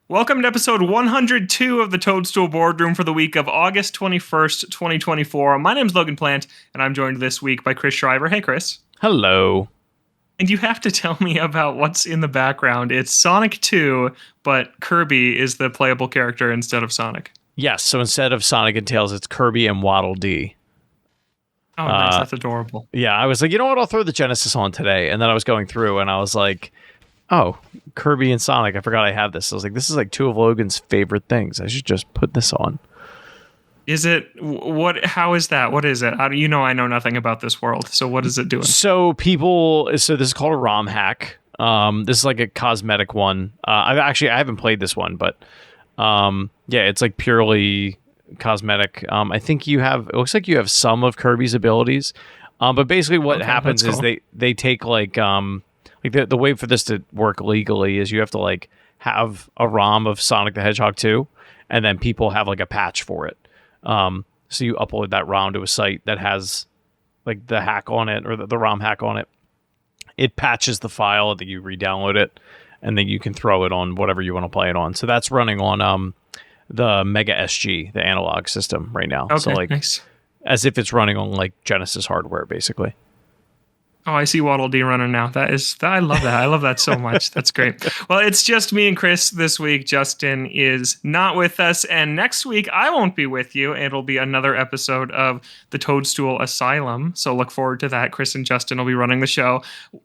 Welcome to episode 102 of the Toadstool Boardroom for the week of August 21st, 2024. My name's Logan Plant, and I'm joined this week by Chris Shriver. Hey, Chris. Hello. And you have to tell me about what's in the background. It's Sonic 2, but Kirby is the playable character instead of Sonic. Yes, so instead of Sonic and Tails, it's Kirby and Waddle Dee. Oh, nice. That's adorable. Yeah, I was like, you know what? I'll throw the Genesis on today. And then I was going through, and I was like, oh, Kirby and Sonic. I forgot I had this. I was like, this is like two of Logan's favorite things. I should just put this on. Is it what? How is that? What is it? I know nothing about this world. So what is it doing? So this is called a ROM hack. This is like a cosmetic one. I haven't played this one, but yeah, it's like purely cosmetic. I think it looks like you have some of Kirby's abilities. But basically what happens is they take like the way for this to work legally is you have to like have a ROM of Sonic the Hedgehog 2, and then people have like a patch for it. So you upload that ROM to a site that has like the hack on it, or the ROM hack on it. It patches the file, that you re-download it, and then you can throw it on whatever you want to play it on. So that's running on the Mega SG, the analog system right now. Okay, so like nice. As if it's running on like Genesis hardware, basically. Oh, I see Waddle Dee running now. I love that. I love that so much. That's great. Well, it's just me and Chris this week. Justin is not with us. And next week, I won't be with you. It'll be another episode of the Toadstool Asylum. So look forward to that. Chris and Justin will be running the show.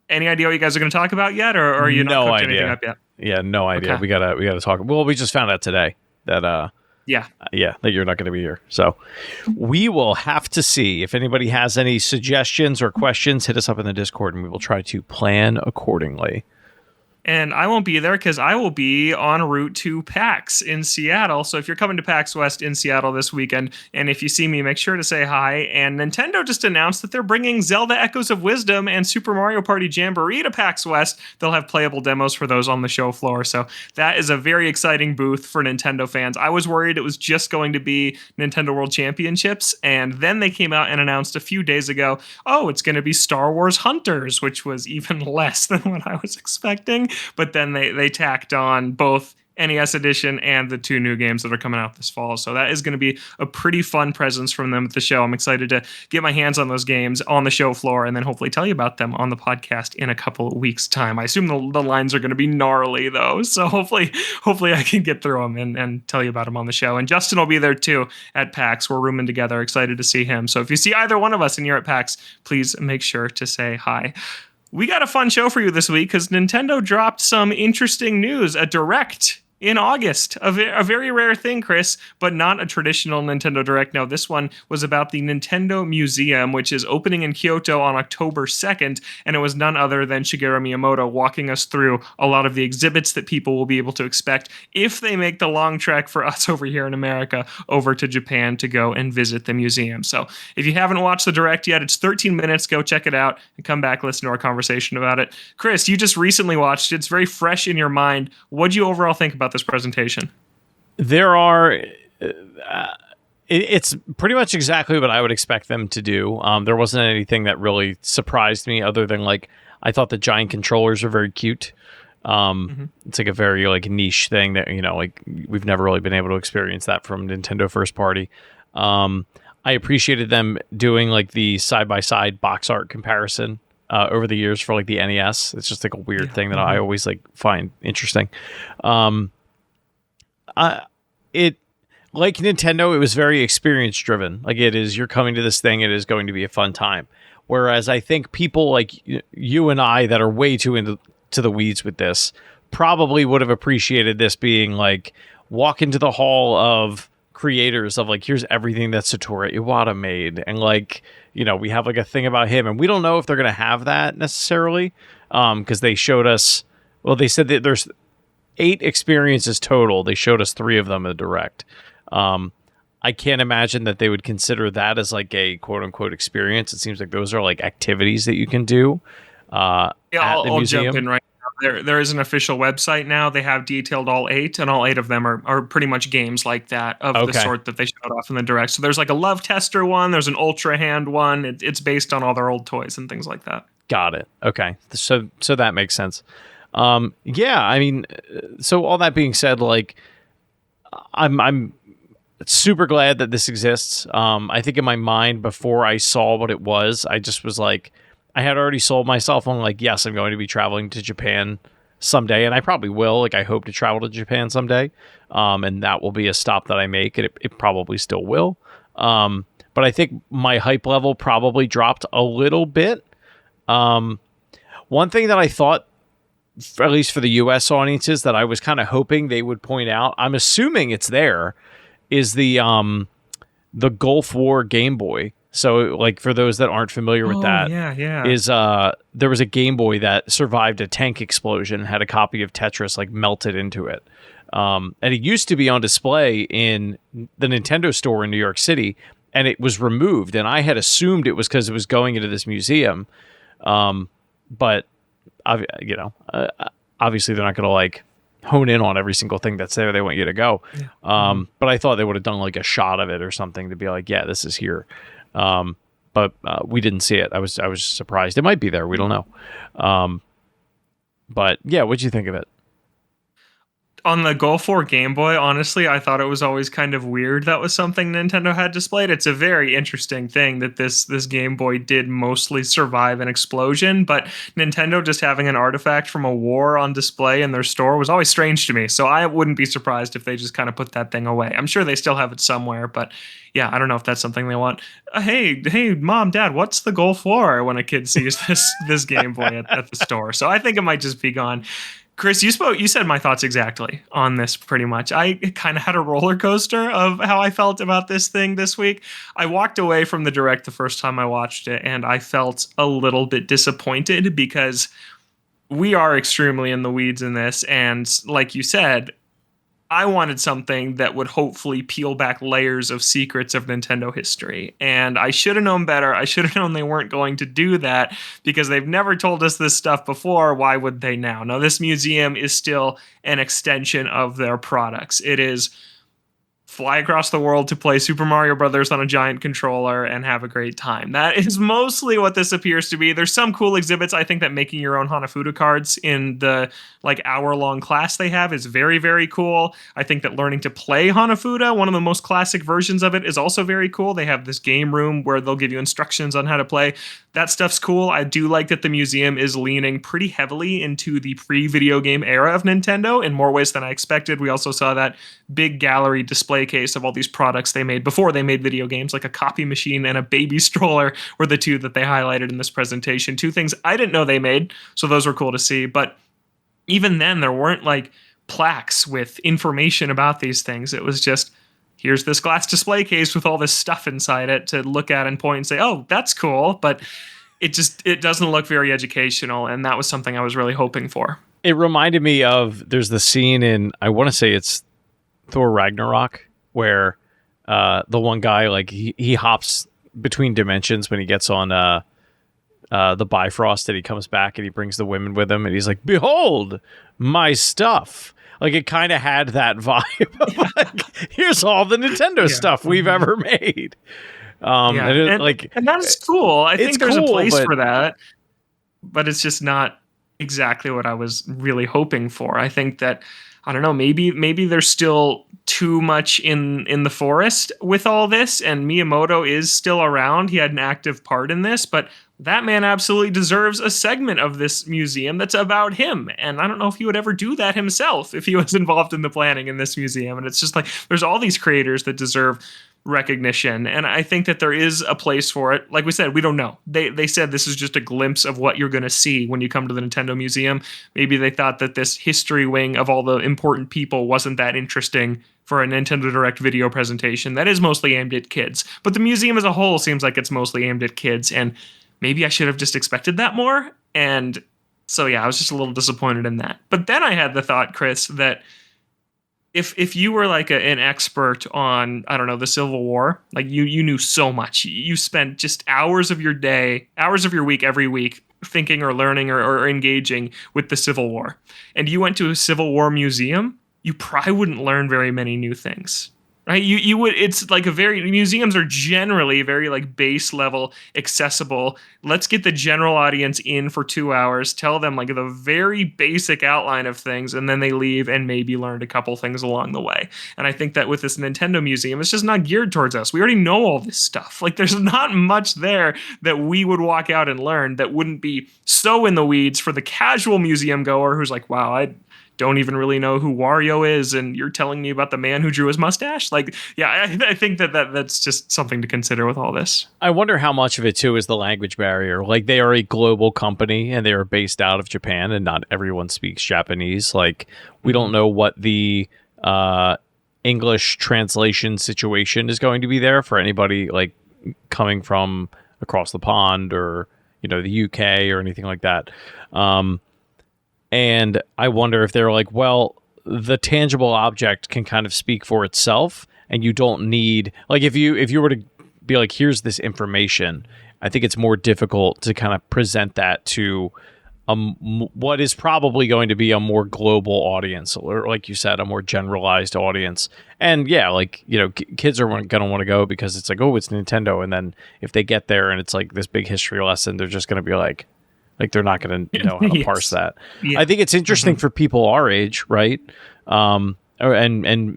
Any idea what you guys are going to talk about yet? Or are you not cooked anything up yet? Yeah, no idea. Okay. We gotta talk. Well, we just found out today that that you're not going to be here. So we will have to see. If anybody has any suggestions or questions, hit us up in the Discord and we will try to plan accordingly. And I won't be there because I will be en route to PAX in Seattle. So if you're coming to PAX West in Seattle this weekend, and if you see me, make sure to say hi. And Nintendo just announced that they're bringing Zelda Echoes of Wisdom and Super Mario Party Jamboree to PAX West. They'll have playable demos for those on the show floor. So that is a very exciting booth for Nintendo fans. I was worried it was just going to be Nintendo World Championships. And then they came out and announced a few days ago, oh, it's going to be Star Wars Hunters, which was even less than what I was expecting. But then they tacked on both NES Edition and the two new games that are coming out this fall. So that is going to be a pretty fun presence from them at the show. I'm excited to get my hands on those games on the show floor and then hopefully tell you about them on the podcast in a couple of weeks' time. I assume the lines are going to be gnarly, though. So hopefully I can get through them and tell you about them on the show. And Justin will be there, too, at PAX. We're rooming together. Excited to see him. So if you see either one of us and you're at PAX, please make sure to say hi. We got a fun show for you this week because Nintendo dropped some interesting news, a Direct in August. A very rare thing, Chris, but not a traditional Nintendo Direct. No, this one was about the Nintendo Museum, which is opening in Kyoto on October 2nd, and it was none other than Shigeru Miyamoto walking us through a lot of the exhibits that people will be able to expect if they make the long trek for us over here in America over to Japan to go and visit the museum. So if you haven't watched the Direct yet, it's 13 minutes. Go check it out and come back, listen to our conversation about it. Chris, you just recently watched it. It's very fresh in your mind. What'd you overall think about this presentation? It's pretty much exactly what I would expect them to do. There wasn't anything that really surprised me other than like I thought the giant controllers are very cute. It's like a very like niche thing that, like we've never really been able to experience that from Nintendo first party. I appreciated them doing like the side-by-side box art comparison over the years for like the NES. It's just like a weird thing that I always like find interesting. It like Nintendo, it was very experience driven. Like it is, you're coming to this thing, it is going to be a fun time. Whereas I think people like you and I that are way too into the weeds with this probably would have appreciated this being like walk into the hall of creators of like, here's everything that Satoru Iwata made. And like, we have like a thing about him, and we don't know if they're going to have that necessarily. Cause they showed us, well, they said that there's 8 experiences total. They showed us 3 of them in the Direct. I can't imagine that they would consider that as like a quote unquote experience. It seems like those are like activities that you can do at the museum. Jump in right now. There is an official website now. They have detailed all 8, and all 8 of them are pretty much games like that of the sort that they showed off in the Direct. So there's like a Love Tester one. There's an Ultra Hand one. It's based on all their old toys and things like that. Got it. Okay. So that makes sense. Yeah, I mean, so all that being said, like, I'm super glad that this exists. I think in my mind before I saw what it was, I just was like, I had already sold myself on like, yes, I'm going to be traveling to Japan someday, and I probably will. Like, I hope to travel to Japan someday, and that will be a stop that I make, and it probably still will. But I think my hype level probably dropped a little bit. One thing that I thought, at least for the U.S. audiences, that I was kind of hoping they would point out, I'm assuming it's there, is the Gulf War Game Boy. So, like, for those that aren't familiar with Oh, that, yeah, yeah. is there was a Game Boy that survived a tank explosion, had a copy of Tetris like melted into it. And it used to be on display in the Nintendo store in New York City, and it was removed. And I had assumed it was because it was going into this museum. But obviously they're not going to like hone in on every single thing that's there. They want you to go. Yeah. But I thought they would have done like a shot of it or something to be like, yeah, this is here. But we didn't see it. I was surprised. It might be there. We don't know. But yeah, what'd you think of it? On the Gulf War Game Boy, honestly, I thought it was always kind of weird that was something Nintendo had displayed. It's a very interesting thing that this Game Boy did mostly survive an explosion, but Nintendo just having an artifact from a war on display in their store was always strange to me. So I wouldn't be surprised if they just kind of put that thing away. I'm sure they still have it somewhere, but yeah, I don't know if that's something they want. Hey, mom, dad, what's the Gulf War? When a kid sees this Game Boy at the store, so I think it might just be gone. Chris, you said my thoughts exactly on this pretty much. I kind of had a roller coaster of how I felt about this thing this week. I walked away from the direct the first time I watched it, and I felt a little bit disappointed because we are extremely in the weeds in this. And like you said, I wanted something that would hopefully peel back layers of secrets of Nintendo history. And I should have known better. I should have known they weren't going to do that because they've never told us this stuff before. Why would they now? Now, this museum is still an extension of their products. It is fly across the world to play Super Mario Brothers on a giant controller and have a great time. That is mostly what this appears to be. There's some cool exhibits. I think that making your own Hanafuda cards in the like hour-long class they have is very, very cool. I think that learning to play Hanafuda, one of the most classic versions of it, is also very cool. They have this game room where they'll give you instructions on how to play. That stuff's cool. I do like that the museum is leaning pretty heavily into the pre-video game era of Nintendo in more ways than I expected. We also saw that big gallery display case of all these products they made before they made video games, like a copy machine and a baby stroller were the two that they highlighted in this presentation. Two things I didn't know they made, so those were cool to see. But even then, there weren't like plaques with information about these things. It was just, here's this glass display case with all this stuff inside it to look at and point and say, oh, that's cool. But it doesn't look very educational. And that was something I was really hoping for. It reminded me of, there's the scene in, I want to say it's Thor Ragnarok, where the one guy, like, he hops between dimensions when he gets on the Bifrost, and he comes back and he brings the women with him, and he's like, behold my stuff. Like, it kind of had that vibe of like, here's all the Nintendo stuff we've ever made. And that's cool. I think there's a place for that, but it's just not exactly what I was really hoping for. I think that, I don't know, maybe there's still too much in the forest with all this, and Miyamoto is still around. He had an active part in this, but that man absolutely deserves a segment of this museum that's about him. And I don't know if he would ever do that himself if he was involved in the planning in this museum. And it's just like, there's all these creators that deserve recognition, and I think that there is a place for it. Like we said, we don't know. They said this is just a glimpse of what you're going to see when you come to the Nintendo Museum. Maybe they thought that this history wing of all the important people wasn't that interesting for a Nintendo Direct video presentation that is mostly aimed at kids. But the museum as a whole seems like it's mostly aimed at kids, and maybe I should have just expected that more. And so yeah, I was just a little disappointed in that. But then I had the thought, Chris, that if you were like an expert on, I don't know, the Civil War, like you knew so much, you spent just hours of your day, hours of your week, every week thinking or learning or engaging with the Civil War, and you went to a Civil War museum, you probably wouldn't learn very many new things, right? You would, it's like a very, museums are generally very like base level accessible. Let's get the general audience in for 2 hours, tell them like the very basic outline of things, and then they leave and maybe learned a couple things along the way. And I think that with this Nintendo museum, it's just not geared towards us. We already know all this stuff. Like there's not much there that we would walk out and learn that wouldn't be so in the weeds for the casual museum goer who's like, wow, I don't even really know who Wario is, and you're telling me about the man who drew his mustache. Like, yeah, I think that's just something to consider with all this. I wonder how much of it too is the language barrier. Like they are a global company and they are based out of Japan, and not everyone speaks Japanese. Like we don't know what the English translation situation is going to be there for anybody like coming from across the pond or the UK or anything like that. And I wonder if they're like, well, the tangible object can kind of speak for itself, and you don't need like if you were to be like, here's this information. I think it's more difficult to kind of present that to what is probably going to be a more global audience, or like you said, a more generalized audience. And yeah, like kids are going to want to go because it's like, oh, it's Nintendo, and then if they get there and it's like this big history lesson, they're just going to be like they're not going to know how to Yes. parse that. Yeah. I think it's interesting for people our age, right? And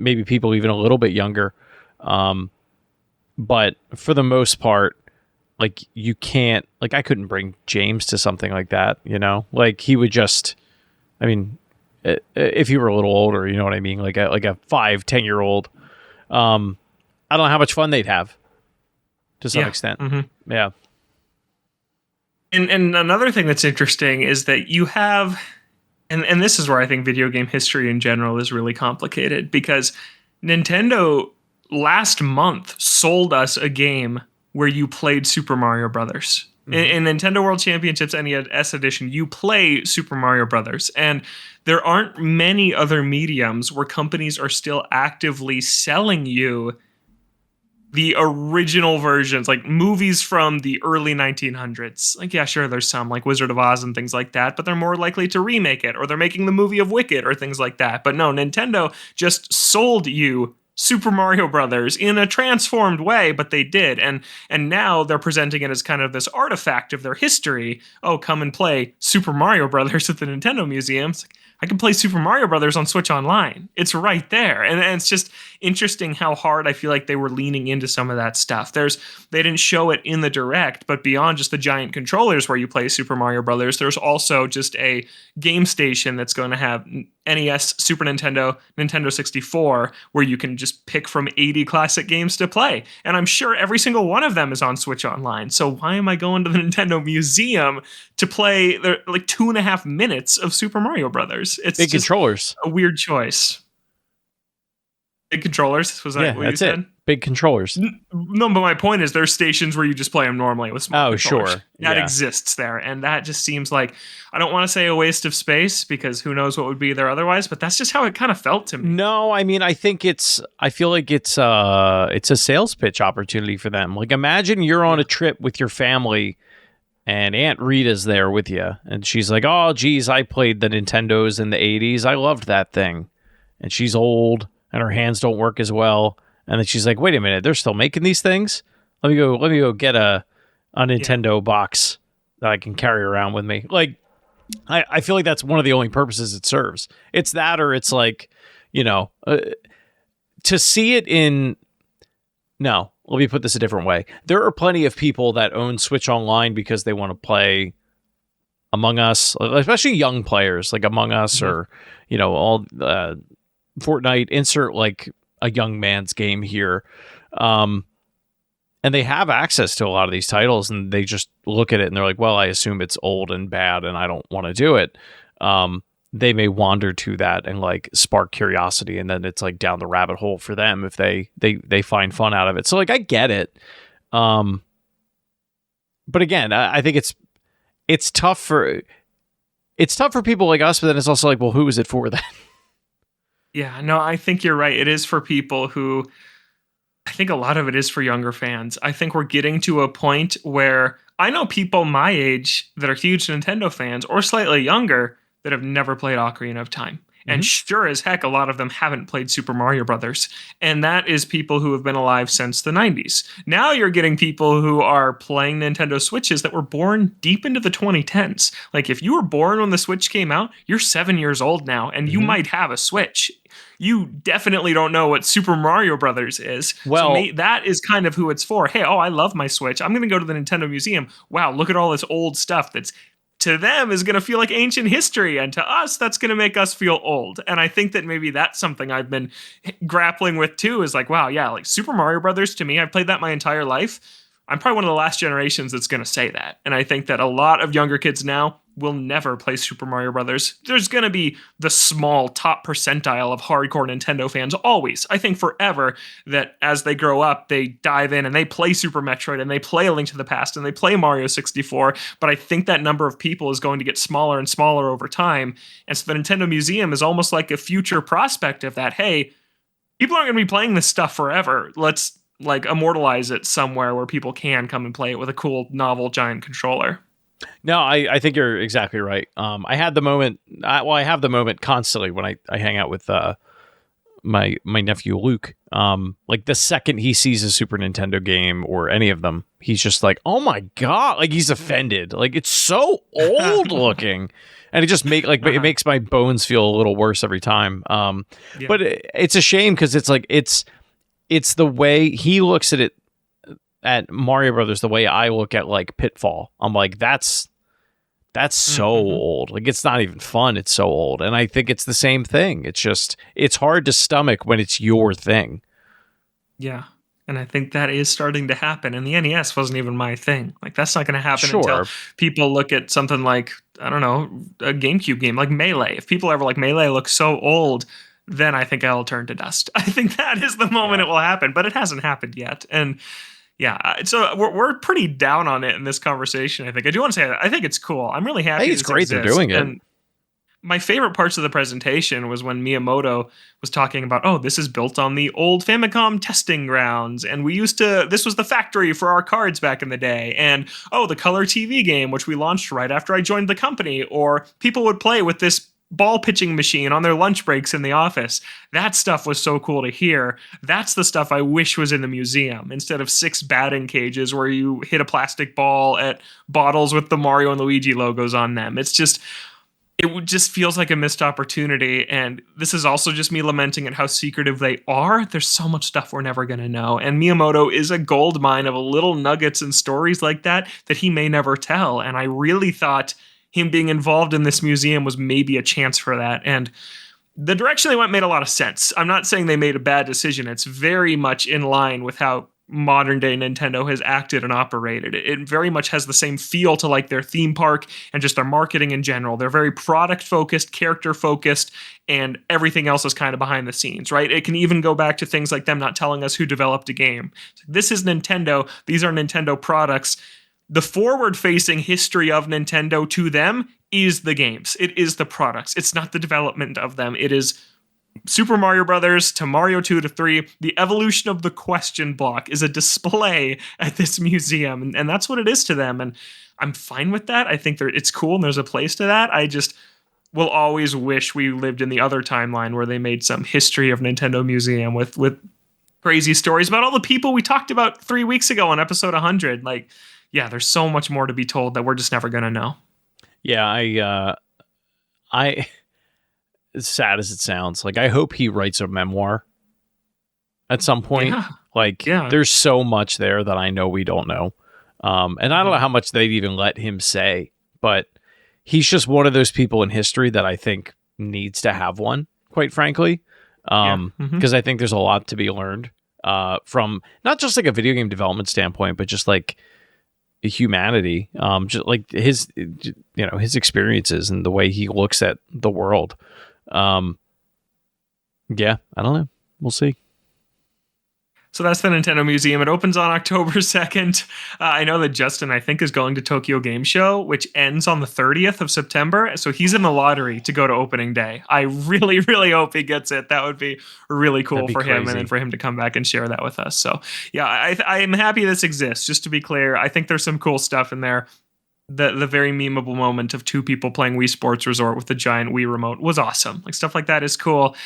maybe people even a little bit younger. But for the most part, like you can't, like I couldn't bring James to something like that, like he would just, I mean, if you were a little older, you know what I mean? Like a 5-10-year-old, I don't know how much fun they'd have to some extent. Mm-hmm. Yeah. And another thing that's interesting is that you have, and this is where I think video game history in general is really complicated, because Nintendo last month sold us a game where you played Super Mario Brothers. In Nintendo World Championships NES Edition, you play Super Mario Brothers, and there aren't many other mediums where companies are still actively selling you the original versions, like movies from the early 1900s. Like, yeah, sure, there's some like Wizard of Oz and things like that, but they're more likely to remake it, or they're making the movie of Wicked or things like that. But no, Nintendo just sold you Super Mario Brothers in a transformed way, but they did. And now they're presenting it as kind of this artifact of their history. Oh, come and play Super Mario Brothers at the Nintendo Museum. It's like, I can play Super Mario Brothers on Switch Online. It's right there. And it's just interesting how hard I feel like they were leaning into some of that stuff. They didn't show it in the direct, but beyond just the giant controllers where you play Super Mario Brothers, there's also just a game station that's going to have NES, Super Nintendo, Nintendo 64, where you can just pick from 80 classic games to play. And I'm sure every single one of them is on Switch Online. So why am I going to the Nintendo Museum to play like 2.5 minutes of Super Mario Brothers? It's big controllers. A weird choice. Big controllers? Was that what you said? Big controllers. No, but my point is there's stations where you just play them normally with small controllers. Sure. That exists there. And that just seems like, I don't want to say a waste of space, because who knows what would be there otherwise, but that's just how it kind of felt to me. No, I mean, I feel like it's a sales pitch opportunity for them. Like imagine you're on a trip with your family and Aunt Rita's there with you, and she's like, oh, geez, I played the Nintendos in the 80s. I loved that thing. And she's old, and her hands don't work as well. And then she's like, wait a minute, they're still making these things? Let me go get a Nintendo box that I can carry around with me. Like, I feel like that's one of the only purposes it serves. It's that, or it's like, to see it in... No, let me put this a different way. There are plenty of people that own Switch Online because they want to play Among Us, especially young players like Among Us or, all Fortnite, insert like a young man's game here. And they have access to a lot of these titles, and they just look at it and they're like, well, I assume it's old and bad and I don't want to do it. They may wander to that and like spark curiosity, and then it's like down the rabbit hole for them if they find fun out of it. So like I get it. But again, I think it's tough for people like us, but then it's also like, well, who is it for then? Yeah, no, I think you're right. It is for people who, I think a lot of it is for younger fans. I think we're getting to a point where I know people my age that are huge Nintendo fans or slightly younger that have never played Ocarina of Time. And Hmm. sure as heck, a lot of them haven't played Super Mario Brothers. And that is people who have been alive since the 90s. Now you're getting people who are playing Nintendo Switches that were born deep into the 2010s. Like, if you were born when the Switch came out, you're 7 years old now, and you Hmm. might have a Switch. You definitely don't know what Super Mario Brothers is. So Well, that is kind of who it's for. Hey, oh, I love my Switch. I'm going to go to the Nintendo Museum. Wow, look at all this old stuff that's to them is going to feel like ancient history, and to us that's going to make us feel old. And I think that maybe that's something I've been grappling with too, is like, wow, yeah, like Super Mario Brothers, to me, I've played that my entire life. I'm probably one of the last generations that's going to say that. And I think that a lot of younger kids now will never play Super Mario Brothers. There's going to be the small top percentile of hardcore Nintendo fans always. I think forever that as they grow up, they dive in and they play Super Metroid and they play A Link to the Past and they play Mario 64. But I think that number of people is going to get smaller and smaller over time. And so the Nintendo Museum is almost like a future prospect of that. Hey, people aren't going to be playing this stuff forever. Let's like immortalize it somewhere where people can come and play it with a cool, novel, giant controller. no, I think you're exactly right. I had the moment. I have the moment constantly when I hang out with my nephew Luke. Like the second he sees a Super Nintendo game or any of them, he's just like, "Oh my god!" Like he's offended. Like it's so old looking, and it just it makes my bones feel a little worse every time. Yeah. But it's a shame because it's like it's the way he looks at Mario Brothers the way I look at like Pitfall. I'm like that's so old. Like it's not even fun. It's so old. And I think it's the same thing. It's just it's hard to stomach when it's your thing. Yeah. And I think that is starting to happen. And the NES wasn't even my thing. Like, that's not going to happen until Sure. people look at something like, I don't know, a GameCube game like Melee. If people ever like Melee looks so old, then I think I'll turn to dust. I think that is the moment Yeah. it will happen, but it hasn't happened yet. And yeah, so we're pretty down on it in this conversation. I think I do want to say that I think it's cool. I'm really I happy think it's this great they're exists. doing it. And my favorite parts of the presentation was when Miyamoto was talking about, oh, this is built on the old Famicom testing grounds, and this was the factory for our cards back in the day, and oh, the color TV game, which we launched right after I joined the company, or people would play with this ball pitching machine on their lunch breaks in the office. That stuff was so cool to hear. That's the stuff I wish was in the museum instead of 6 batting cages where you hit a plastic ball at bottles with the Mario and Luigi logos on them. It just feels like a missed opportunity. And this is also just me lamenting at how secretive they are. There's so much stuff we're never going to know. And Miyamoto is a gold mine of little nuggets and stories like that he may never tell. And I really thought him being involved in this museum was maybe a chance for that. And the direction they went made a lot of sense. I'm not saying they made a bad decision. It's very much in line with how modern day Nintendo has acted and operated. It very much has the same feel to like their theme park and just their marketing in general. They're very product focused, character focused, and everything else is kind of behind the scenes, right? It can even go back to things like them not telling us who developed a game. This is Nintendo. These are Nintendo products. The forward facing history of Nintendo to them is the games. It is the products. It's not the development of them. It is Super Mario Brothers to Mario 2 to 3, the evolution of the question block is a display at this museum, and that's what it is to them. And I'm fine with that. I think it's cool and there's a place to that. I just will always wish we lived in the other timeline where they made some history of Nintendo Museum with crazy stories about all the people we talked about 3 weeks ago on episode 100. Like, yeah, there's so much more to be told that we're just never going to know. Yeah, I as sad as it sounds, like I hope he writes a memoir at some point. Yeah. Like Yeah. there's so much there that I know we don't know. And I don't know how much they'd even let him say, but he's just one of those people in history that I think needs to have one, quite frankly. Because I think there's a lot to be learned from not just like a video game development standpoint, but just like humanity, just like his experiences and the way he looks at the world. Yeah, I don't know. We'll see. So that's the Nintendo Museum. It opens on October 2nd. I know that Justin, I think, is going to Tokyo Game Show, which ends on the 30th of September. So he's in the lottery to go to opening day. I really, really hope he gets it. That would be really cool for him, and then for him to come back and share that with us. So yeah, I am happy this exists. Just to be clear, I think there's some cool stuff in there. The very memeable moment of two people playing Wii Sports Resort with the giant Wii remote was awesome. Like stuff like that is cool.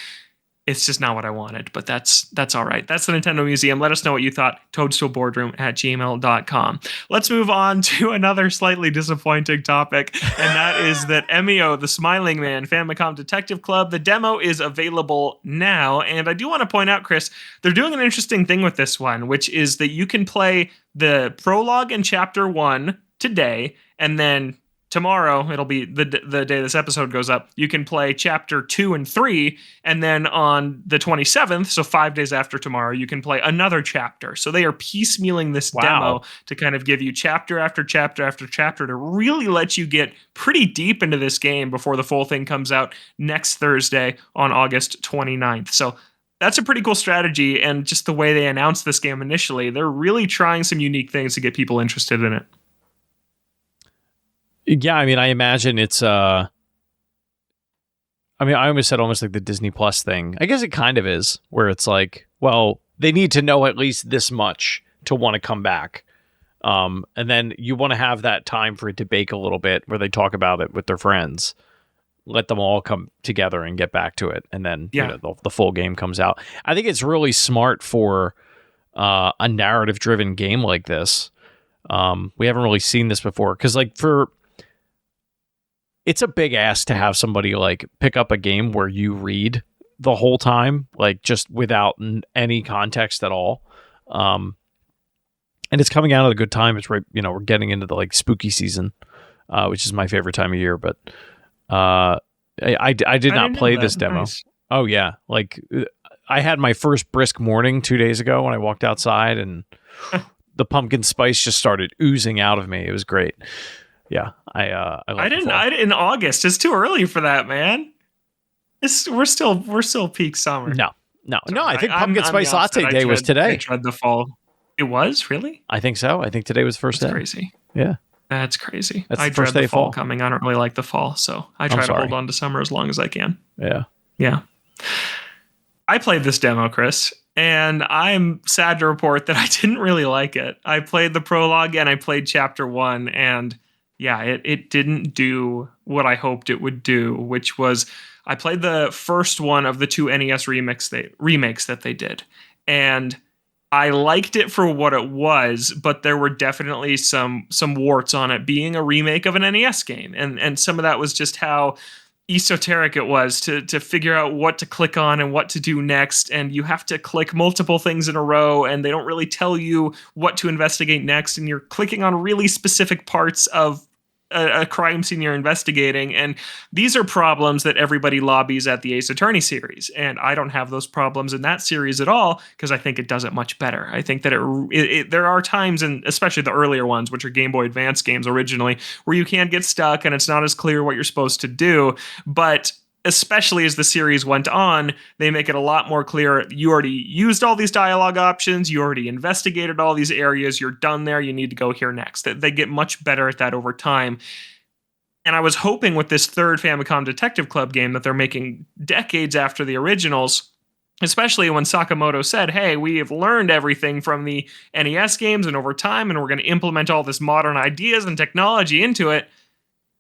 It's just not what I wanted, but that's all right. That's the Nintendo Museum. Let us know what you thought. toadstoolboardroom@gmail.com. Let's move on to another slightly disappointing topic, and that is that MEO, the Smiling Man Famicom Detective Club, the demo is available now. And I do want to point out, Chris, they're doing an interesting thing with this one, which is that you can play the prologue in Chapter 1 today, and then tomorrow, it'll be the day this episode goes up, you can play chapter 2 and 3, and then on the 27th, so 5 days after tomorrow, you can play another chapter. So they are piecemealing this demo to kind of give you chapter after chapter after chapter to really let you get pretty deep into this game before the full thing comes out next Thursday on August 29th. So that's a pretty cool strategy, and just the way they announced this game initially, they're really trying some unique things to get people interested in it. Yeah, I mean, I imagine it's I mean, I almost said almost like the Disney Plus thing. I guess it kind of is, where it's like, well, they need to know at least this much to want to come back. And then you want to have that time for it to bake a little bit where they talk about it with their friends. Let them all come together and get back to it. And then the full game comes out. I think it's really smart for a narrative driven game like this. We haven't really seen this before. Because it's a big ask to have somebody like pick up a game where you read the whole time, like just without any context at all. And it's coming out at a good time. It's right, we're getting into the like spooky season, which is my favorite time of year. But I did not play this demo. Nice. Oh yeah, like I had my first brisk morning 2 days ago when I walked outside, and the pumpkin spice just started oozing out of me. It was great. Yeah, I didn't. In August. It's too early for that, man. We're still peak summer. No. I think Pumpkin Spice Latte Day was today. I dread the fall. It was really. I think so. I think today was the first day. Crazy. Yeah, that's crazy. That's I the first dread day the fall coming. I don't really like the fall, so I try to hold on to summer as long as I can. Yeah. I played this demo, Chris, and I'm sad to report that I didn't really like it. I played the prologue and I played chapter 1, and yeah, it didn't do what I hoped it would do, which was I played the first one of the two NES remakes that they did, and I liked it for what it was, but there were definitely some warts on it being a remake of an NES game, and some of that was just how esoteric it was to figure out what to click on and what to do next, and you have to click multiple things in a row, and they don't really tell you what to investigate next, and you're clicking on really specific parts of a crime scene you're investigating, and these are problems that everybody lobbies at the Ace Attorney series, and I don't have those problems in that series at all because I think it does it much better. I think that there are times, and especially the earlier ones, which are Game Boy Advance games originally, where you can get stuck and it's not as clear what you're supposed to do, but especially as the series went on, they make it a lot more clear. You already used all these dialogue options. You already investigated all these areas. You're done there. You need to go here next. They get much better at that over time. And I was hoping with this third Famicom Detective Club game that they're making decades after the originals, especially when Sakamoto said, hey, we have learned everything from the NES games and over time, and we're going to implement all this modern ideas and technology into it.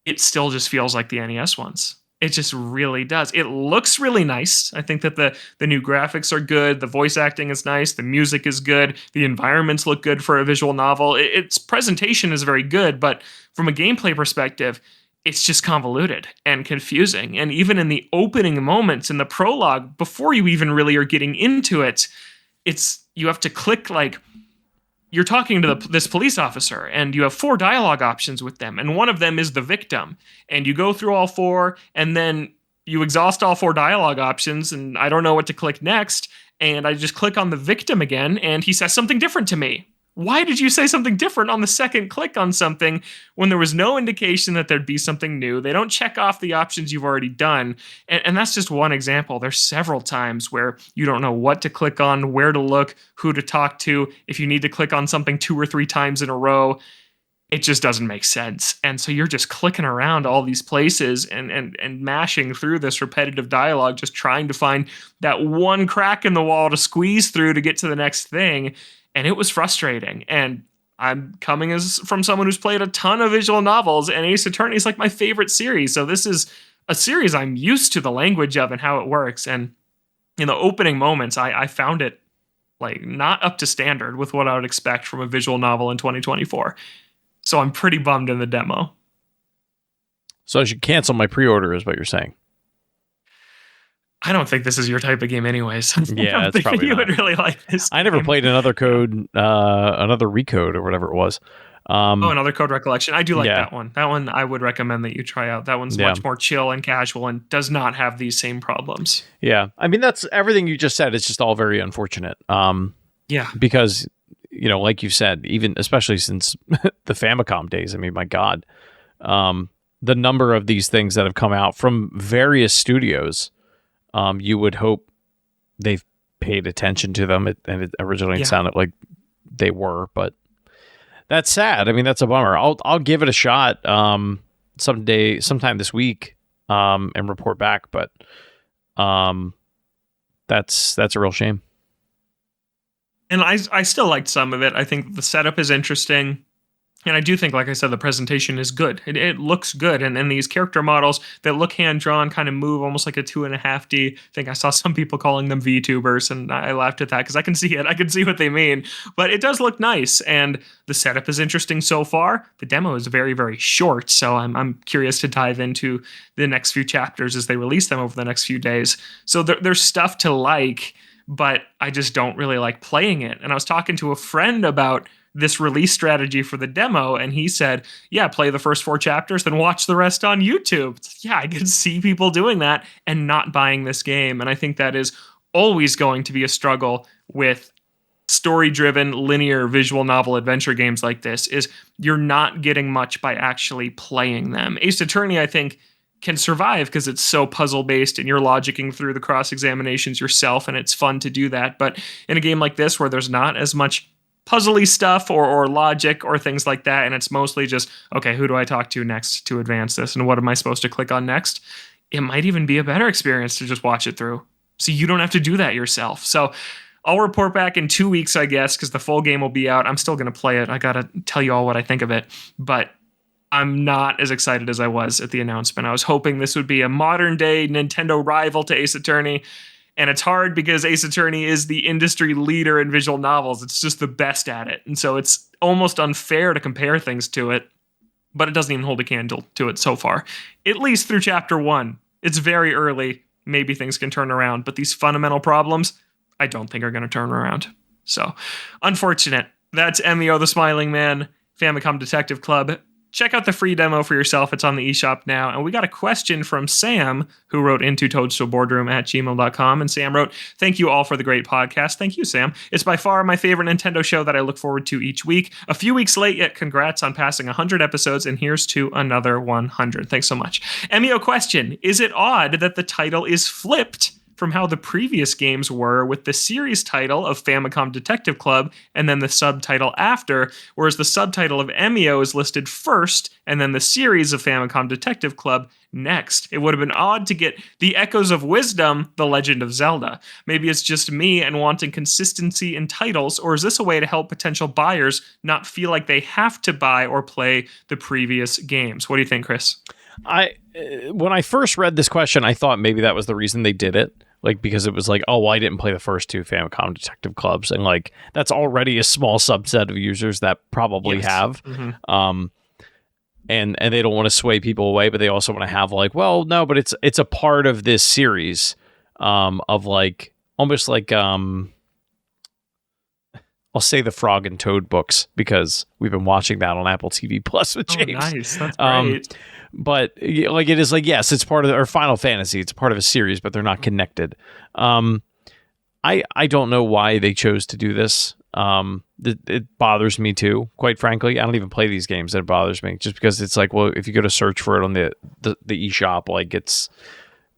It still just feels like the NES ones. It just really does. It looks really nice. I think that the new graphics are good. The voice acting is nice. The music is good. The environments look good for a visual novel. Its presentation is very good, but from a gameplay perspective, it's just convoluted and confusing. And even in the opening moments in the prologue, before you even really are getting into it, you have to click like you're talking to this police officer, and you have 4 dialogue options with them, and one of them is the victim, and you go through all 4, and then you exhaust all 4 dialogue options, and I don't know what to click next, and I just click on the victim again, and he says something different to me. Why did you say something different on the second click on something when there was no indication that there'd be something new? They don't check off the options you've already done. And that's just one example. There's several times where you don't know what to click on, where to look, who to talk to. If you need to click on something 2 or 3 times in a row, it just doesn't make sense. And so you're just clicking around all these places and mashing through this repetitive dialogue, just trying to find that one crack in the wall to squeeze through to get to the next thing. And it was frustrating. And I'm coming as from someone who's played a ton of visual novels, and Ace Attorney is like my favorite series. So this is a series I'm used to the language of and how it works. And in the opening moments, I found it like not up to standard with what I would expect from a visual novel in 2024. So I'm pretty bummed in the demo. So I should cancel my pre-order, is what you're saying. I don't think this is your type of game, anyways. Yeah, I don't it's think probably you not. would really like this. I never game. played another Recode or whatever it was. Another Code Recollection. I do like yeah. that one. That one I would recommend that you try out. That one's much more chill and casual and does not have these same problems. Yeah. I mean, that's everything you just said. It's just all very unfortunate. Yeah. Because, like you said, even especially since the Famicom days, I mean, my God, the number of these things that have come out from various studios, you would hope they've paid attention to them. It originally sounded like they were, but that's sad. I mean, that's a bummer. I'll give it a shot sometime this week and report back, but that's a real shame. And I still liked some of it. I think the setup is interesting. And I do think, like I said, the presentation is good. It looks good. And these character models that look hand-drawn kind of move almost like a 2.5D. I think I saw some people calling them VTubers, and I laughed at that because I can see it. I can see what they mean. But it does look nice, and the setup is interesting so far. The demo is very, very short, so I'm curious to dive into the next few chapters as they release them over the next few days. So there's stuff to like, but I just don't really like playing it. And I was talking to a friend about this release strategy for the demo, and he said, yeah, play the first 4 chapters, then watch the rest on YouTube. Yeah, I can see people doing that and not buying this game. And I think that is always going to be a struggle with story-driven, linear visual novel adventure games like this, is you're not getting much by actually playing them. Ace Attorney, I think, can survive because it's so puzzle-based and you're logicking through the cross-examinations yourself, and it's fun to do that. But in a game like this where there's not as much puzzly stuff or logic or things like that, and it's mostly just, okay, who do I talk to next to advance this, and what am I supposed to click on next? It might even be a better experience to just watch it through, so you don't have to do that yourself. So I'll report back in 2 weeks, I guess, because the full game will be out. I'm still going to play it. I got to tell you all what I think of it, but I'm not as excited as I was at the announcement. I was hoping this would be a modern-day Nintendo rival to Ace Attorney. And it's hard because Ace Attorney is the industry leader in visual novels. It's just the best at it. And so it's almost unfair to compare things to it, but it doesn't even hold a candle to it so far. At least through chapter 1. It's very early. Maybe things can turn around, but these fundamental problems, I don't think are going to turn around. So, unfortunate. That's MEO the Smiling Man, Famicom Detective Club. Check out the free demo for yourself. It's on the eShop now. And we got a question from Sam, who wrote into toadstoolboardroom@gmail.com. And Sam wrote, thank you all for the great podcast. Thank you, Sam. It's by far my favorite Nintendo show that I look forward to each week. A few weeks late, yet congrats on passing 100 episodes. And here's to another 100. Thanks so much. MEO question, is it odd that the title is flipped from how the previous games were, with the series title of Famicom Detective Club and then the subtitle after, whereas the subtitle of MEO is listed first and then the series of Famicom Detective Club next? It would have been odd to get The Echoes of Wisdom, The Legend of Zelda. Maybe it's just me and wanting consistency in titles, or is this a way to help potential buyers not feel like they have to buy or play the previous games? What do you think, Chris? When I first read this question, I thought maybe that was the reason they did it. Like, because it was like, oh, well, I didn't play the first 2 Famicom Detective Clubs. And like, that's already a small subset of users that probably have. Mm-hmm. And they don't want to sway people away, but they also want to have like, well, no, but it's a part of this series of like, almost like, I'll say the Frog and Toad books, because we've been watching that on Apple TV Plus with James. Oh, nice. That's great. But like, it is like, yes, it's part of or Final Fantasy. It's part of a series, but they're not connected. I don't know why they chose to do this. It bothers me too, quite frankly. I don't even play these games. That bothers me just because it's like, well, if you go to search for it on the eShop, like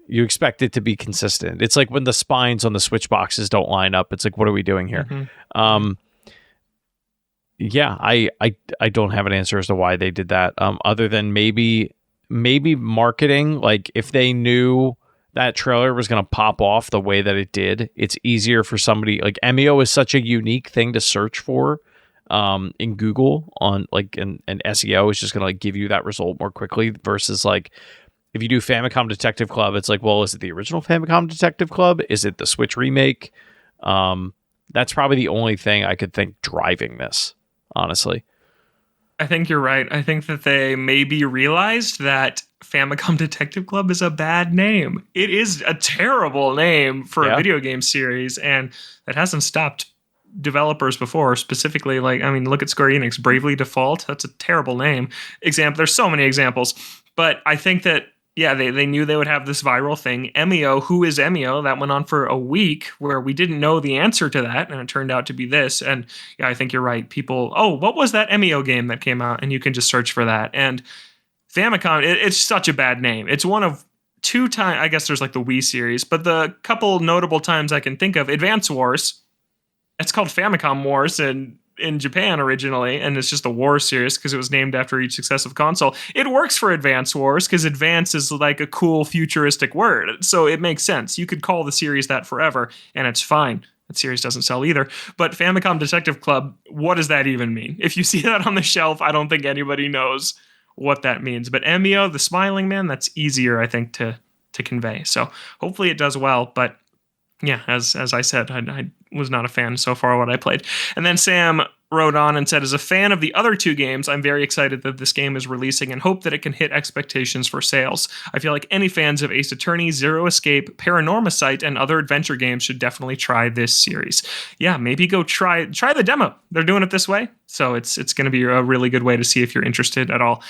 you expect it to be consistent. It's like when the spines on the Switch boxes don't line up. It's like, what are we doing here? Mm-hmm. Yeah, I don't have an answer as to why they did that. Other than maybe marketing. Like, if they knew that trailer was going to pop off the way that it did, it's easier for somebody like MEO is such a unique thing to search for. in Google on like and SEO is just gonna like give you that result more quickly versus like if you do Famicom Detective Club, it's like, well, is it the original Famicom Detective Club? Is it the Switch remake? That's probably the only thing I could think driving this, honestly. I think you're right. I think that they maybe realized that Famicom Detective Club is a bad name. It is a terrible name for a Yeah. video game series, and that hasn't stopped developers before. Specifically, like, I mean, look at Square Enix, Bravely Default. That's a terrible name. There's so many examples, but I think that yeah, they knew they would have this viral thing. Emio, who is Emio? That went on for a week where we didn't know the answer to that, and it turned out to be this. And yeah, I think you're right. People, oh, what was that Emio game that came out? And you can just search for that. And Famicom, it's such a bad name. It's one of two times, I guess there's like the Wii series, but the couple notable times I can think of, Advance Wars. It's called Famicom Wars in Japan originally, and it's just a war series because it was named after each successive console. It works for Advance Wars because Advance is like a cool futuristic word, so it makes sense. You could call the series that forever, and it's fine. That series doesn't sell either. But Famicom Detective Club, what does that even mean? If you see that on the shelf, I don't think anybody knows what that means. But Emio, the smiling man, that's easier, I think, to convey. So hopefully it does well, but yeah, as I said, I was not a fan so far what I played. And then Sam wrote on and said, as a fan of the other two games, I'm very excited that this game is releasing and hope that it can hit expectations for sales. I feel like any fans of Ace Attorney, Zero Escape, Paranormasight, and other adventure games should definitely try this series. Yeah, maybe go try the demo. They're doing it this way, so it's going to be a really good way to see if you're interested at all.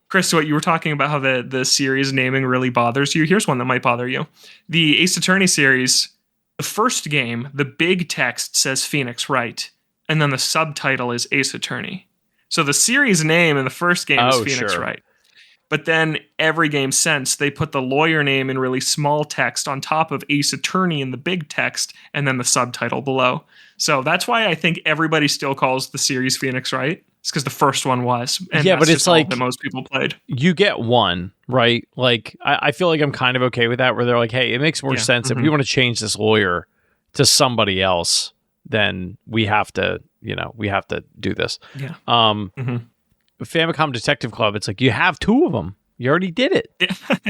Chris, what you were talking about how the series naming really bothers you. Here's one that might bother you. The Ace Attorney series, the first game, the big text says Phoenix Wright, and then the subtitle is Ace Attorney. So the series name in the first game is Phoenix Wright. But then every game since, they put the lawyer name in really small text on top of Ace Attorney in the big text, and then the subtitle below. So that's why I think everybody still calls the series Phoenix Wright. It's because the first one was. And yeah, that's but it's like that most people played. You get one, right? Like I feel like I'm kind of okay with that, where they're like, hey, it makes more sense if we want to change this lawyer to somebody else, then we have to do this. Yeah. Famicom Detective Club, it's like you have two of them. You already did it.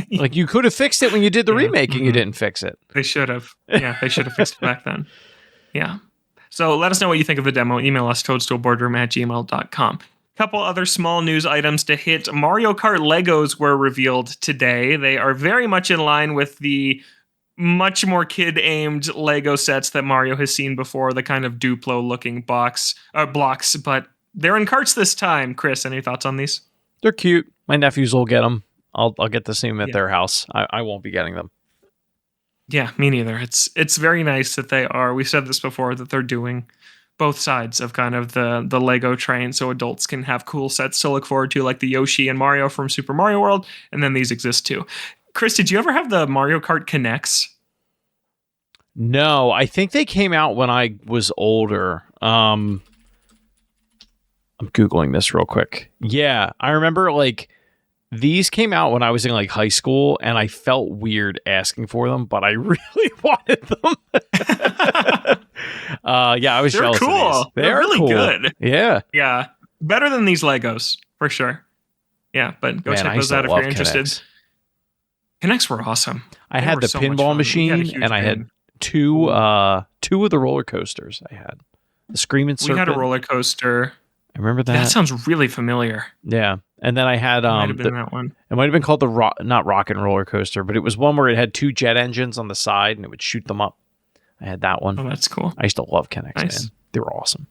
Like you could have fixed it when you did the remake and you didn't fix it. They should have. Yeah, they should have fixed it back then. Yeah. So let us know what you think of the demo. Email us toadstoolboardroom@gmail.com. Couple other small news items to hit. Mario Kart Legos were revealed today. They are very much in line with the much more kid-aimed Lego sets that Mario has seen before, the kind of Duplo-looking blocks, but they're in carts this time. Chris, any thoughts on these? They're cute. My nephews will get them. I'll get to see them at their house. I won't be getting them. Yeah, me neither. It's very nice that they are. We said this before that they're doing both sides of kind of the Lego train, so adults can have cool sets to look forward to, like the Yoshi and Mario from Super Mario World, and then these exist too. Chris, did you ever have the Mario Kart Connects? No, I think they came out when I was older. I'm Googling this real quick. Yeah, I remember like these came out when I was in like high school, and I felt weird asking for them, but I really wanted them. Yeah, I was They're jealous cool. of these. They're really cool. Good. Yeah. Yeah. Better than these Legos, for sure. Yeah, but go check those out if you're interested. Connects were awesome. I had the pinball machine, and I had two of the roller coasters. I had the Screaming Serpent. We had a roller coaster. I remember that. That sounds really familiar. Yeah, and then I had might have been that one. It might have been called the not Rock and Roller Coaster, but it was one where it had two jet engines on the side, and it would shoot them up. I had that one. Oh, that's cool. I used to love Connects, man. They were awesome.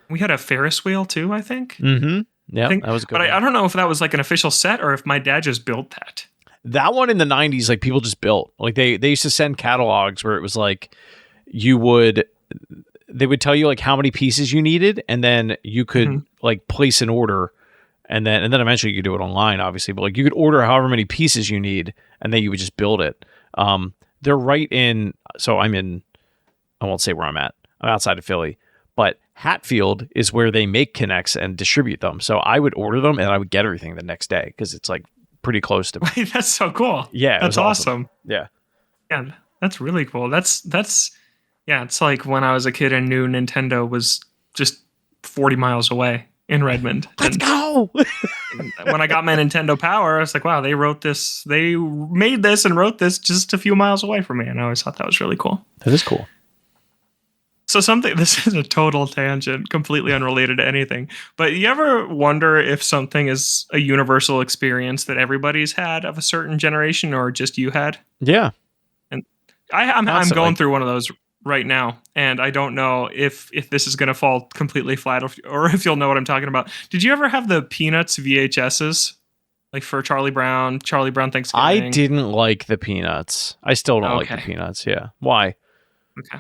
We had a Ferris wheel too, I think. Mm-hmm. Yeah, that was good. But I don't know if that was like an official set or if my dad just built that. That one in the 90s, like people just built. Like they used to send catalogs where it was like they would tell you like how many pieces you needed, and then you could like place an order, and then eventually you could do it online, obviously. But like you could order however many pieces you need, and then you would just build it. They're right in. So I won't say where I'm at. I'm outside of Philly, but Hatfield is where they make Connects and distribute them. So I would order them, and I would get everything the next day because it's like pretty close to me. Wait, that's so cool. Yeah, that's awesome. Yeah, that's really cool. That's yeah. It's like when I was a kid and knew Nintendo was just 40 miles away in Redmond. Let's go. When I got my Nintendo Power, I was like, wow, they made this and wrote this just a few miles away from me. And I always thought that was really cool. That is cool. So this is a total tangent, completely unrelated to anything. But you ever wonder if something is a universal experience that everybody's had of a certain generation or just you had? Yeah. And I'm going through one of those right now, and I don't know if this is going to fall completely flat or if you'll know what I'm talking about. Did you ever have the Peanuts VHSs? Like for Charlie Brown Thanksgiving? I didn't like the Peanuts. I still don't like the Peanuts. Yeah. Why? Okay.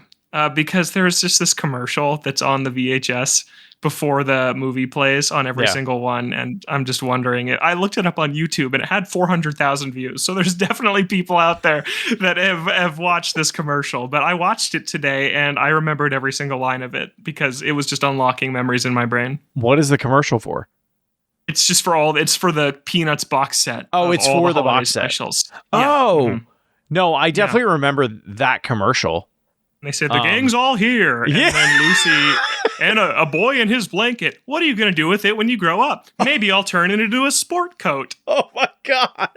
Because there's just this commercial that's on the VHS before the movie plays on every single one. And I'm just wondering, I looked it up on YouTube and it had 400,000 views. So there's definitely people out there that have watched this commercial. But I watched it today and I remembered every single line of it because it was just unlocking memories in my brain. What is the commercial for? It's just it's for the Peanuts box set. Oh, it's for the box set. Specials. Oh, yeah. No, I definitely remember that commercial. And they said, the gang's all here. And then Lucy and a boy in his blanket. What are you going to do with it when you grow up? Maybe I'll turn it into a sport coat. Oh, my God.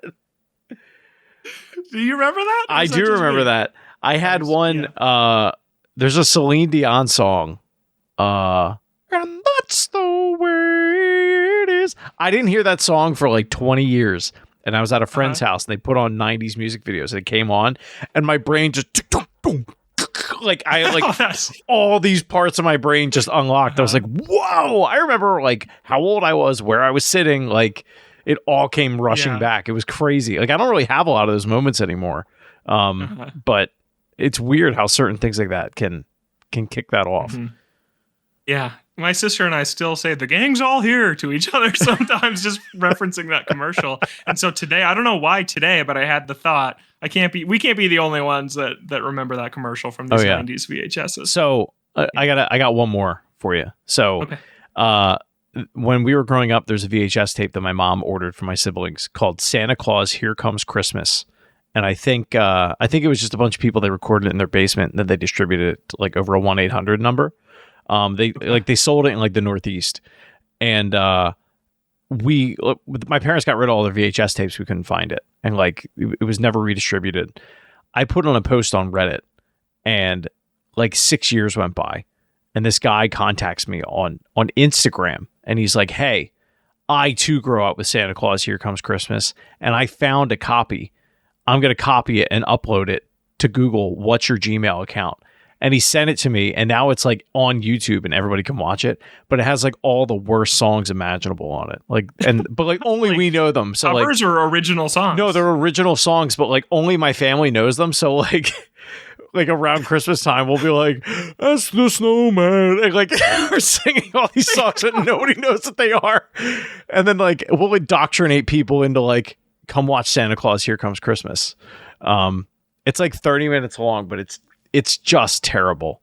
Do you remember that? I do remember that. I had one. Yeah. There's a Celine Dion song. And that's the way it is. I didn't hear that song for like 20 years. And I was at a friend's house and they put on 90s music videos and it came on. And my brain just... all these parts of my brain just unlocked. I was like, whoa. I remember like how old I was, where I was sitting, like it all came rushing back. It was crazy. Like I don't really have a lot of those moments anymore. But it's weird how certain things like that can kick that off. Mm-hmm. Yeah. My sister and I still say the gang's all here to each other sometimes, just referencing that commercial. And so today, I don't know why today, but I had the thought, we can't be the only ones that remember that commercial from these 90s VHSs. So I got one more for you. So when we were growing up, there's a VHS tape that my mom ordered for my siblings called Santa Claus Here Comes Christmas. And I think it was just a bunch of people that recorded it in their basement and then they distributed it to like over a 1-800 number. They sold it in like the Northeast, and my parents got rid of all their VHS tapes. We couldn't find it, and like it was never redistributed. I put on a post on Reddit, and like 6 years went by, and this guy contacts me on Instagram, and he's like, "Hey, I too grew up with Santa Claus Here Comes Christmas, and I found a copy. I'm gonna copy it and upload it to Google. What's your Gmail account?" And he sent it to me, and now it's like on YouTube, and everybody can watch it. But it has like all the worst songs imaginable on it, but only like, we know them. So covers like, or original songs? No, they're original songs, but like only my family knows them. So like around Christmas time, we'll be like, "That's the snowman," and like we're singing all these songs that nobody knows what they are, and then like we'll indoctrinate people into like, "Come watch Santa Claus Here Comes Christmas." It's like 30 minutes long, but it's just terrible.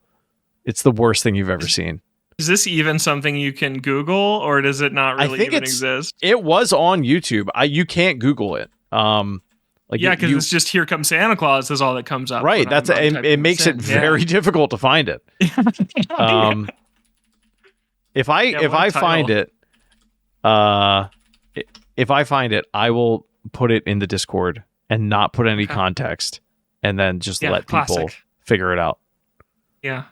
It's the worst thing you've ever seen. Is this even something you can Google, or does it not really even exist? It was on YouTube. You can't Google it. Because it's just "Here Comes Santa Claus" is all that comes up. Right. It makes it very difficult to find it. If I find it, I will put it in the Discord and not put any context, and then just let people figure it out. Yeah.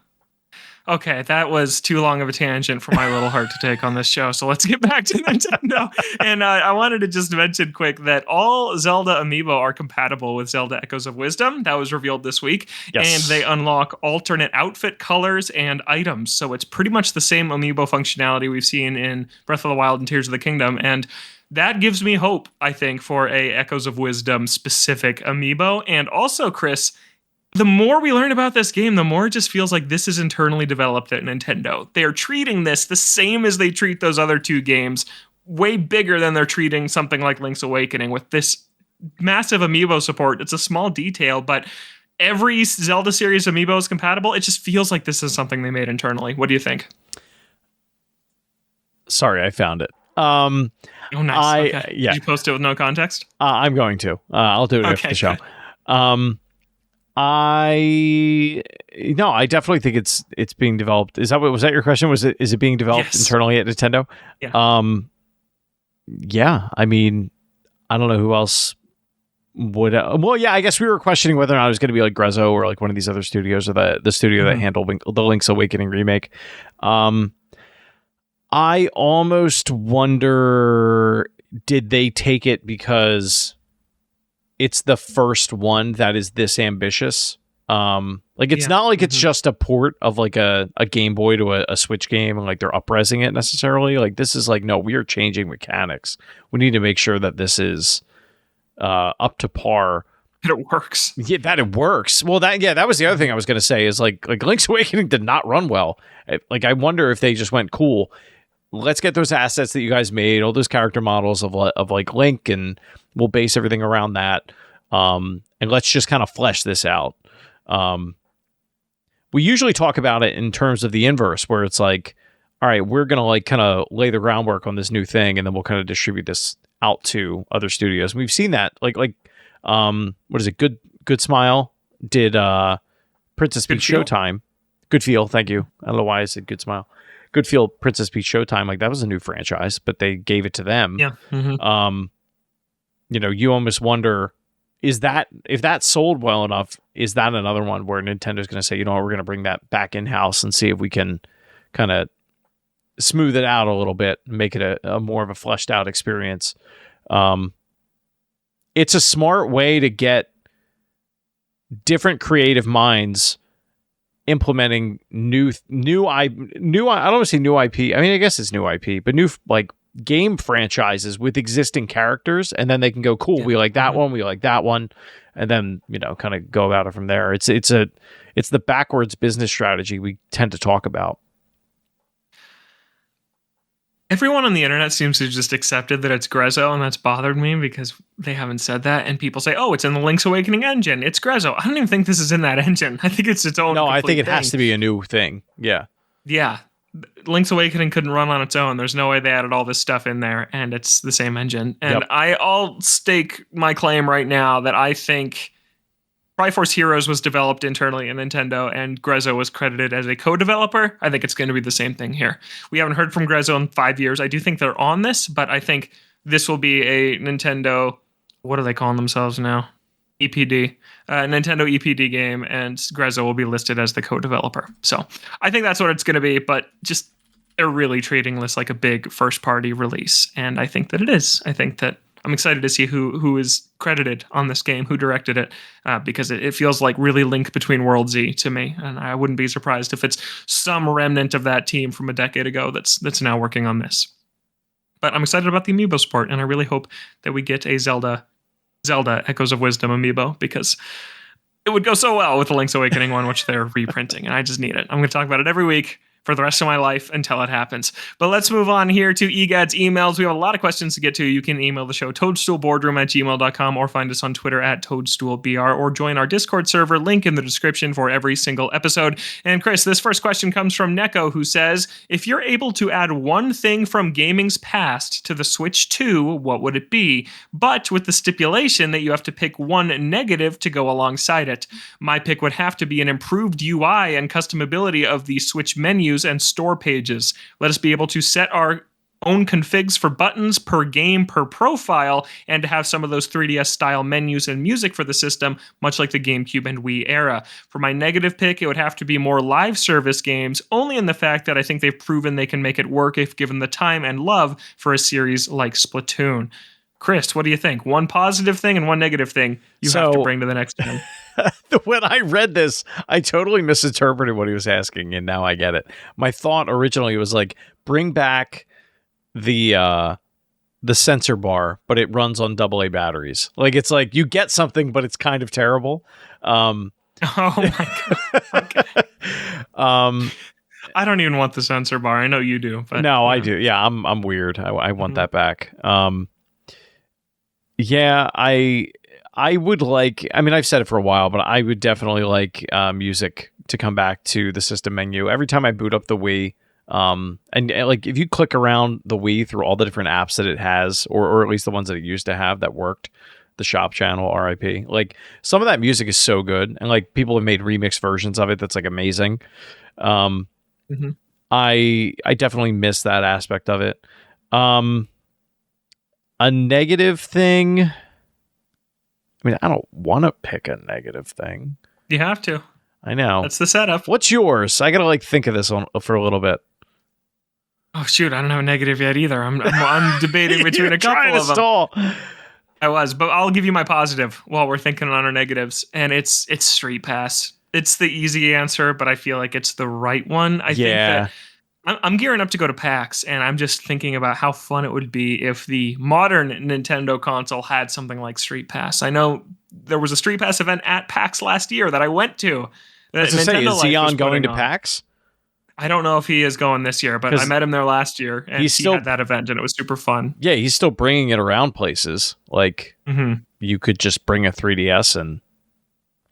Okay, that was too long of a tangent for my little heart to take on this show. So let's get back to Nintendo. And I wanted to just mention quick that all Zelda amiibo are compatible with Zelda Echoes of Wisdom. That was revealed this week. Yes. And they unlock alternate outfit colors and items. So it's pretty much the same amiibo functionality we've seen in Breath of the Wild and Tears of the Kingdom. And that gives me hope, I think, for a Echoes of Wisdom specific amiibo. And also, Chris, the more we learn about this game, the more it just feels like this is internally developed at Nintendo. They're treating this the same as they treat those other two games, way bigger than they're treating something like Link's Awakening with this massive amiibo support. It's a small detail, but every Zelda series amiibo is compatible. It just feels like this is something they made internally. What do you think? Sorry, I found it. Oh, nice. Okay. Yeah. Did you post it with no context? I'm going to. I'll do it after the show. I no, I definitely think it's being developed. Was that your question? Is it being developed Yes. internally at Nintendo? Yeah. Yeah. I mean, I don't know who else would. Well, yeah. I guess we were questioning whether or not it was going to be like Grezzo or like one of these other studios or the studio that Mhm. handled the Link's Awakening remake. I almost wonder, did they take it because it's the first one that is this ambitious? Like it's Yeah. not like it's Mhm. just a port of like a Game Boy to a Switch game and like they're up-resing it necessarily. Like this is like, no, we are changing mechanics. We need to make sure that this is up to par. It works. Yeah, that it works. Well, that was the other thing I was gonna say is like Link's Awakening did not run well. Like I wonder if they just went, cool, let's get those assets that you guys made, all those character models of like Link, and we'll base everything around that. And let's just kind of flesh this out. We usually talk about it in terms of the inverse, where it's like, all right, we're gonna like kind of lay the groundwork on this new thing, and then we'll kind of distribute this out to other studios. And we've seen that, what is it? Good Smile did Princess Peach Feel? Showtime. Good Feel, thank you. I don't know why I said Good Smile. Good Feel, Princess Peach Showtime. Like that was a new franchise, but they gave it to them. Yeah. You almost wonder, is that if that sold well enough, is that another one where Nintendo's going to say, you know what, we're going to bring that back in house and see if we can kind of smooth it out a little bit, and make it a more of a fleshed out experience. It's a smart way to get different creative minds implementing I don't want to say new IP. I mean, I guess it's new IP, but new like game franchises with existing characters, and then they can go, cool, Yeah. we like that one, we like that one, and then kind of go about it from there. It's the backwards business strategy we tend to talk about. Everyone on the internet seems to just accepted that it's Grezzo, and that's bothered me because they haven't said that. And people say, "Oh, it's in the Link's Awakening engine. It's Grezzo." I don't even think this is in that engine. I think it's its own. No, I think it thing. has to be a new thing. Yeah. Yeah, Link's Awakening couldn't run on its own. There's no way they added all this stuff in there, and it's the same engine. And Yep. I'll stake my claim right now that I think Triforce Heroes was developed internally in Nintendo, and Grezzo was credited as a co-developer. I think it's going to be the same thing here. We haven't heard from Grezzo in 5 years. I do think they're on this, but I think this will be a Nintendo. What are they calling themselves now? EPD, Nintendo EPD game, and Grezzo will be listed as the co-developer. So I think that's what it's going to be. But just they're really treating this like a big first-party release, and I think that it is. I think that. I'm excited to see who is credited on this game, who directed it, because it feels like really Link Between Worlds Z to me, and I wouldn't be surprised if it's some remnant of that team from a decade ago that's now working on this. But I'm excited about the amiibo support, and I really hope that we get a Zelda Echoes of Wisdom amiibo, because it would go so well with the Link's Awakening one, which they're reprinting, and I just need it. I'm going to talk about it every week for the rest of my life until it happens. But let's move on here to EGAD's emails. We have a lot of questions to get to. You can email the show toadstoolboardroom@gmail.com, or find us on Twitter @toadstoolbr, or join our Discord server, link in the description for every single episode. And Chris, this first question comes from Neko, who says, if you're able to add one thing from gaming's past to the Switch 2, what would it be? But with the stipulation that you have to pick one negative to go alongside it. My pick would have to be an improved UI and customability of the Switch menu and store pages. Let us be able to set our own configs for buttons per game per profile, and to have some of those 3DS style menus and music for the system, much like the GameCube and Wii era. For my negative pick, it would have to be more live service games, only in the fact that I think they've proven they can make it work if given the time and love for a series like Splatoon. Chris, what do you think? One positive thing and one negative thing you have to bring to the next game. When I read this, I totally misinterpreted what he was asking, and now I get it. My thought originally was like, bring back the sensor bar, but it runs on AA batteries. Like it's like you get something, but it's kind of terrible. Oh my god. Okay. I don't even want the sensor bar. I know you do, but no, I do. Yeah, I'm weird. I want that back. Yeah, I would like, I mean, I've said it for a while, but I would definitely like music to come back to the system menu. Every time I boot up the Wii, and like if you click around the Wii through all the different apps that it has, or at least the ones that it used to have that worked, the shop channel, RIP. Like some of that music is so good, and like people have made remix versions of it that's like amazing. Um, Mhm. I definitely miss that aspect of it. A negative thing. I mean, I don't want to pick a negative thing. You have to. I know. That's the setup. What's yours? I gotta like think of this one for a little bit. Oh shoot, I don't have a negative yet either. I'm debating between You're a couple trying to of them. stall. I was, but I'll give you my positive while we're thinking on our negatives, and it's Street Pass. It's the easy answer, but I feel like it's the right one. I think that I'm gearing up to go to PAX, and I'm just thinking about how fun it would be if the modern Nintendo console had something like Street Pass. I know there was a Street Pass event at PAX last year that I went to. I was to say, is Xeon going to PAX? I don't know if he is going this year, but I met him there last year, and he had that event, and it was super fun. Yeah, he's still bringing it around places. Like, you could just bring a 3DS and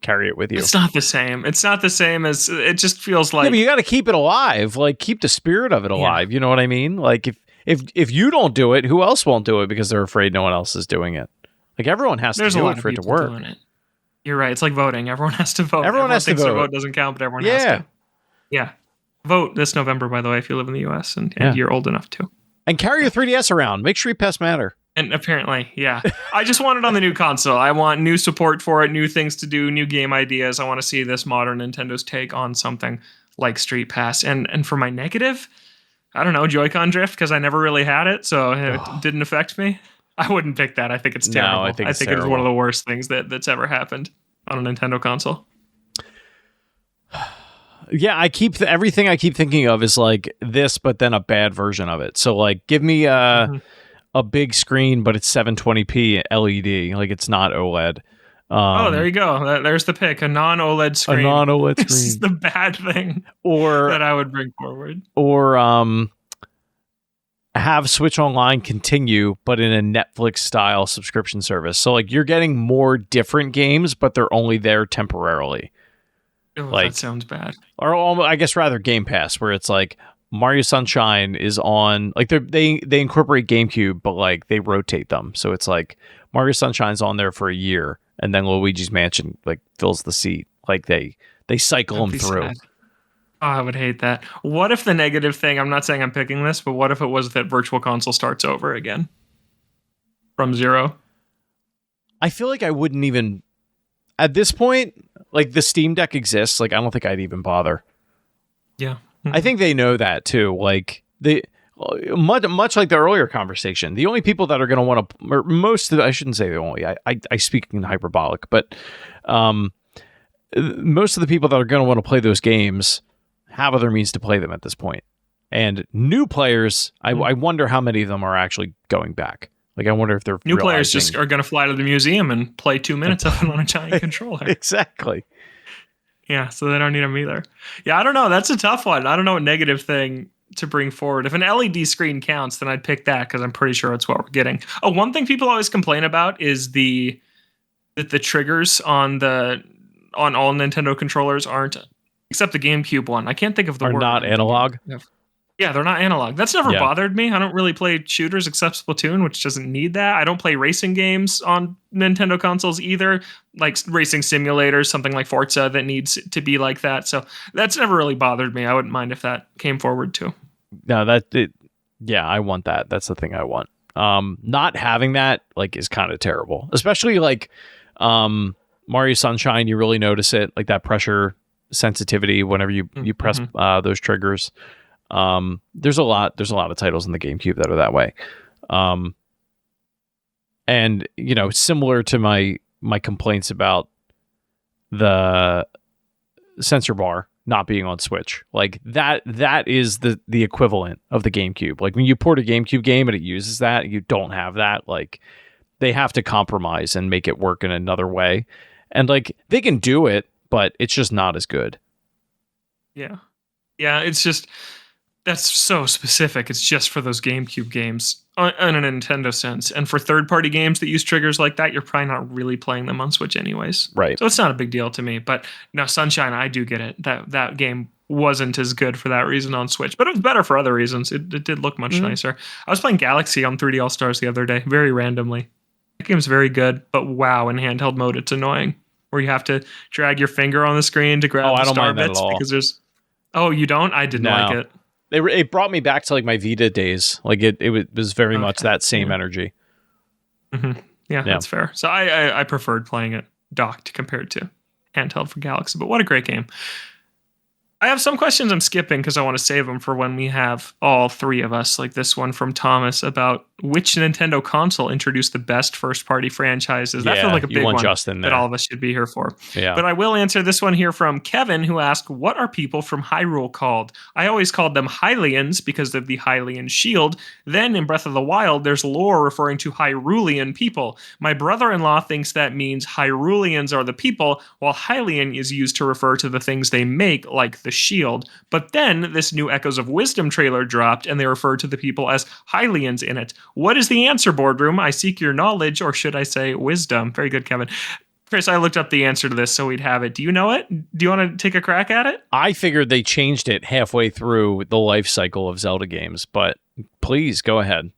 carry it with you. It's not the same. It's not the same as it just feels like. Yeah, but you got to keep it alive. Like, keep the spirit of it alive. Yeah. You know what I mean? Like, if you don't do it, who else won't do it because they're afraid no one else is doing it? Like, everyone has to do it for it to work. You're right. It's like voting. Everyone has to vote. Everyone has to vote. Their vote doesn't count, but everyone has to. Yeah. Vote this November, by the way, if you live in the U.S. and you're old enough to. And carry your 3DS around. Make Street Pass matter. And apparently, yeah. I just want it on the new console. I want new support for it, new things to do, new game ideas. I want to see this modern Nintendo's take on something like Street Pass. And for my negative, I don't know, Joy-Con drift, because I never really had it, so it didn't affect me. I wouldn't pick that. I think it's terrible. No, I think it's it's one of the worst things that's ever happened on a Nintendo console. Yeah, everything I keep thinking of is like this, but then a bad version of it. So like, give me a big screen, but it's 720p LED. Like it's not OLED. There you go. There's the pick. A non-OLED screen. A non-OLED screen. This is the bad thing that I would bring forward. Or have Switch Online continue, but in a Netflix-style subscription service. So like, you're getting more different games, but they're only there temporarily. Oh, like, that sounds bad. Or I guess rather Game Pass, where it's like Mario Sunshine is on, like they incorporate GameCube, but like they rotate them. So it's like Mario Sunshine's on there for a year, and then Luigi's Mansion like fills the seat. Like they cycle them through. Sad. Oh, I would hate that. What if the negative thing, I'm not saying I'm picking this, but what if it was that Virtual Console starts over again? From zero? I feel like I wouldn't even, at this point, like the Steam Deck exists, like I don't think I'd even bother. Yeah. I think they know that too. Like much like the earlier conversation, the only people that are going to want to, or most of the, I shouldn't say the only, I speak in hyperbolic, but most of the people that are going to want to play those games have other means to play them at this point. And new players, I wonder how many of them are actually going back. Like, I wonder if they're new players just are going to fly to the museum and play 2 minutes of them on a giant controller. Exactly. Yeah, so they don't need them either. Yeah, I don't know. That's a tough one. I don't know what negative thing to bring forward. If an LED screen counts, then I'd pick that because I'm pretty sure it's what we're getting. Oh, one thing people always complain about is the triggers on all Nintendo controllers aren't, except the GameCube one. I can't think of the word. Are not analog? Yeah, they're not analog. That's never bothered me. I don't really play shooters except Splatoon, which doesn't need that. I don't play racing games on Nintendo consoles either, like racing simulators, something like Forza that needs to be like that. So that's never really bothered me. I wouldn't mind if that came forward too. No, I want that. That's the thing I want. Not having that like is kind of terrible, especially like Mario Sunshine. You really notice it, like that pressure sensitivity whenever you press those triggers. There's a lot of titles in the GameCube that are that way. And you know, similar to my complaints about the sensor bar not being on Switch, like that is the equivalent of the GameCube. Like when you port a GameCube game and it uses that, you don't have that. Like they have to compromise and make it work in another way. And like they can do it, but it's just not as good. Yeah. It's just, that's so specific. It's just for those GameCube games in a Nintendo sense. And for third-party games that use triggers like that, you're probably not really playing them on Switch anyways. Right. So it's not a big deal to me. But no, Sunshine, I do get it. That game wasn't as good for that reason on Switch. But it was better for other reasons. It did look much nicer. I was playing Galaxy on 3D All-Stars the other day, very randomly. That game's very good, but wow, in handheld mode, it's annoying. Where you have to drag your finger on the screen to Oh, grab I the don't star mind that at bits all. because there's. Oh, you don't? I didn't like No. it. It brought me back to like my Vita days. Like was very much Okay. that same Yeah. energy. Yeah, Yeah. that's fair. So I preferred playing it docked compared to handheld for Galaxy, but what a great game. I have some questions I'm skipping because I want to save them for when we have all three of us, like this one from Thomas about which Nintendo console introduced the best first party franchises. That feels Yeah, like a you big want one Justin that all there. of us should be here for. Yeah. But I will answer this one here from Kevin, who asked, what are people from Hyrule called? I always called them Hylians because of the Hylian shield. Then in Breath of the Wild, there's lore referring to Hyrulean people. My brother-in-law thinks that means Hyruleans are the people, while Hylian is used to refer to the things they make, like the shield. But then this new Echoes of Wisdom trailer dropped, and they refer to the people as Hylians in it. What is the answer, boardroom? I seek your knowledge, or should I say wisdom? Very good, Kevin. Chris, I looked up the answer to this so we'd have it. Do you know it? Do you want to take a crack at it? I figured they changed it halfway through the life cycle of Zelda games, but please go ahead.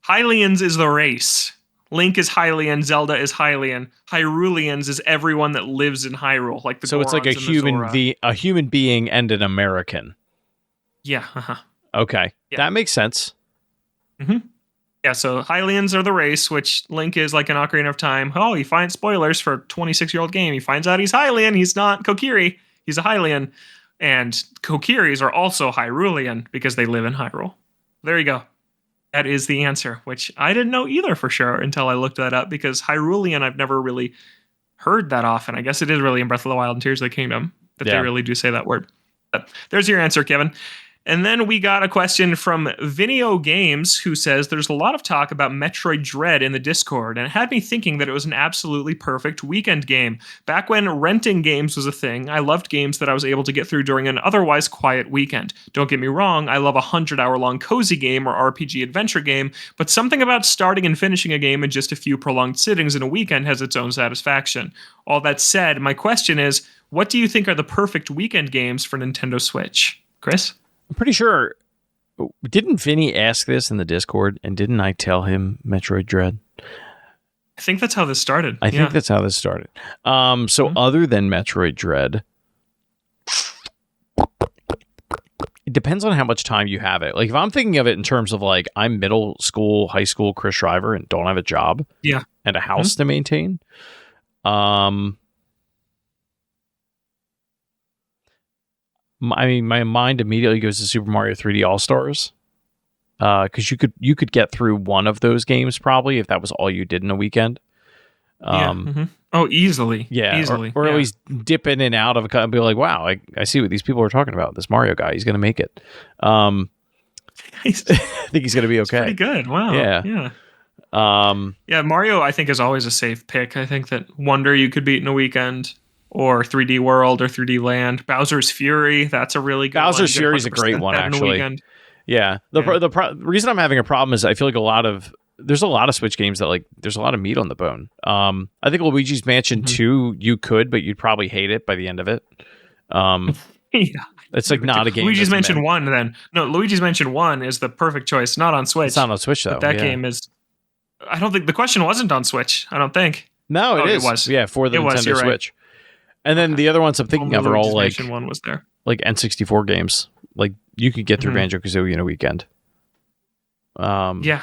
Hylians is the race. Link is Hylian, Zelda is Hylian. Hyruleans is everyone that lives in Hyrule, like the So it's like Gorons and the Zora. a human being and an American. Yeah, Okay. Yeah. That makes sense. Yeah, so Hylians are the race, which Link is like an Ocarina of Time. Oh, he finds spoilers for a 26-year-old game. He finds out he's Hylian. He's not Kokiri. He's a Hylian. And Kokiris are also Hyrulean because they live in Hyrule. There you go. That is the answer, which I didn't know either for sure until I looked that up because Hyrulean I've never really heard that often. I guess it is really in Breath of the Wild and Tears of the Kingdom that they really do say that word. But there's your answer, Kevin. And then we got a question from Vinio Games, who says there's a lot of talk about Metroid Dread in the Discord, and it had me thinking that it was an absolutely perfect weekend game. Back when renting games was a thing, I loved games that I was able to get through during an otherwise quiet weekend. Don't get me wrong, I love a 100-hour-long cozy game or RPG adventure game, but something about starting and finishing a game in just a few prolonged sittings in a weekend has its own satisfaction. All that said, my question is, what do you think are the perfect weekend games for Nintendo Switch? Chris? I'm pretty sure. Didn't Vinny ask this in the Discord, and didn't I tell him Metroid Dread? I think that's how this started. I think that's how this started. So other than Metroid Dread, it depends on how much time you have it. Like if I'm thinking of it in terms of like I'm middle school, high school Chris Shriver and don't have a job, and a house to maintain, my mind immediately goes to Super Mario 3D All Stars, because you could get through one of those games probably if that was all you did in a weekend. Oh, easily. Yeah, easily. Or at least dip in and out of a cut and be like, wow, I see what these people are talking about. This Mario guy, he's going to make it. I think he's going to be okay. Pretty good. Wow. Yeah. Yeah, Mario, I think, is always a safe pick. I think that Wonder you could beat in a weekend, or 3D World or 3D Land. Bowser's Fury, that's a really good Bowser's one. Fury is a great one, actually. Yeah. The reason I'm having a problem is I feel like there's a lot of Switch games that there's a lot of meat on the bone. I think Luigi's Mansion 2 you could, but you'd probably hate it by the end of it. Yeah. It's like not a game. Luigi's Mansion 1 then. No, Luigi's Mansion 1 is the perfect choice, not on Switch. It's not on Switch though. But that game is I don't think the question wasn't on Switch. I don't think. No, it was. Yeah, for the Nintendo Switch. Right. And then the other ones I'm thinking of are all like Mansion 1 was there. Like N64 games. Like you could get through Banjo-Kazooie in a weekend. Yeah.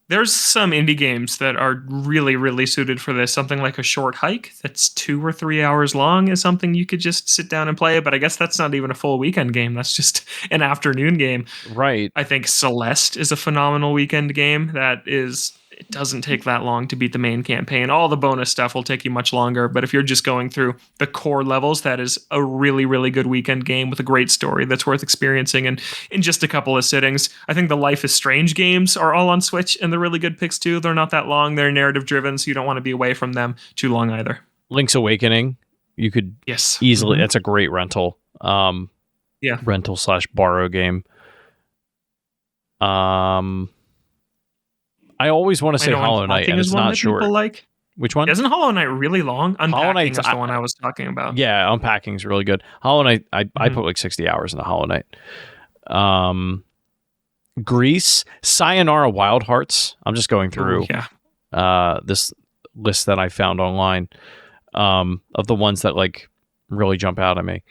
There's some indie games that are really, really suited for this. Something like a short hike that's 2 or 3 hours long is something you could just sit down and play. But I guess that's not even a full weekend game. That's just an afternoon game. Right. I think Celeste is a phenomenal weekend game it doesn't take that long to beat the main campaign. All the bonus stuff will take you much longer, but if you're just going through the core levels, that is a really, really good weekend game with a great story that's worth experiencing in just a couple of sittings. I think the Life is Strange games are all on Switch, and they're really good picks too. They're not that long. They're narrative driven, so you don't want to be away from them too long either. Link's Awakening, you could easily, that's a great rental. Rental/borrow game. I always want to say Hollow Knight, and it's not short. Like. Which one? Isn't Hollow Knight really long? Unpacking is the one I was talking about. Yeah, Unpacking is really good. Hollow Knight, I put like 60 hours into Hollow Knight. Greece, Sayonara Wild Hearts. I'm just going Oh, through yeah. this list that I found online of the ones that like really jump out at me.